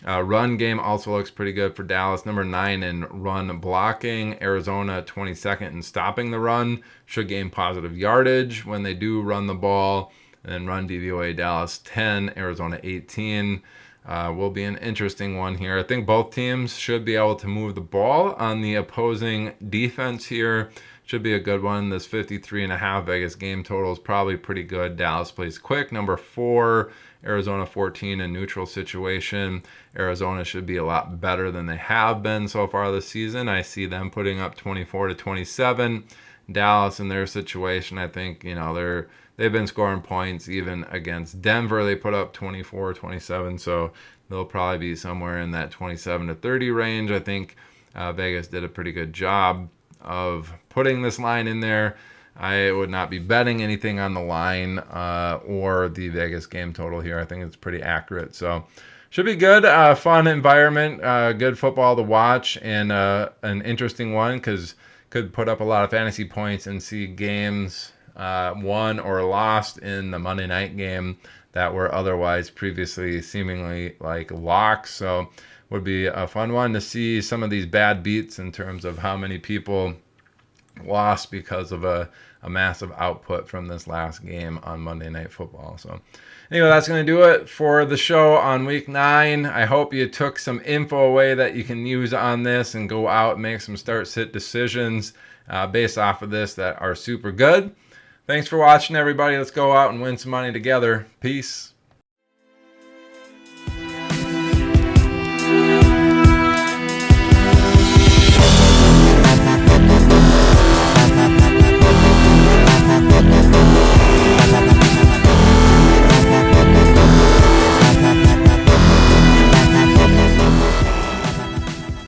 Run game also looks pretty good for Dallas. Number 9 in run blocking. Arizona 22nd in stopping the run. Should gain positive yardage when they do run the ball. And then run DVOA, Dallas 10, Arizona 18. Will be an interesting one here. I think both teams should be able to move the ball on the opposing defense here. Should be a good one. This 53.5 Vegas game total is probably pretty good. Dallas plays quick. Number 4, Arizona 14 in neutral situation. Arizona should be a lot better than they have been so far this season. I see them putting up 24-27. Dallas in their situation, I think, they've been scoring points even against Denver. They put up 24-27, so they'll probably be somewhere in that 27-30 range. I think Vegas did a pretty good job of putting this line in there. I would not be betting anything on the line or the Vegas game total here. I think it's pretty accurate. So should be good. Fun environment. Good football to watch, and an interesting one because could put up a lot of fantasy points and see games won or lost in the Monday night game that were otherwise previously seemingly like locks. So would be a fun one to see some of these bad beats in terms of how many people lost because of a massive output from this last game on Monday Night Football. So anyway, that's going to do it for the show on week 9. I hope you took some info away that you can use on this and go out and make some start-sit decisions based off of this that are super good. Thanks for watching, everybody. Let's go out and win some money together. Peace.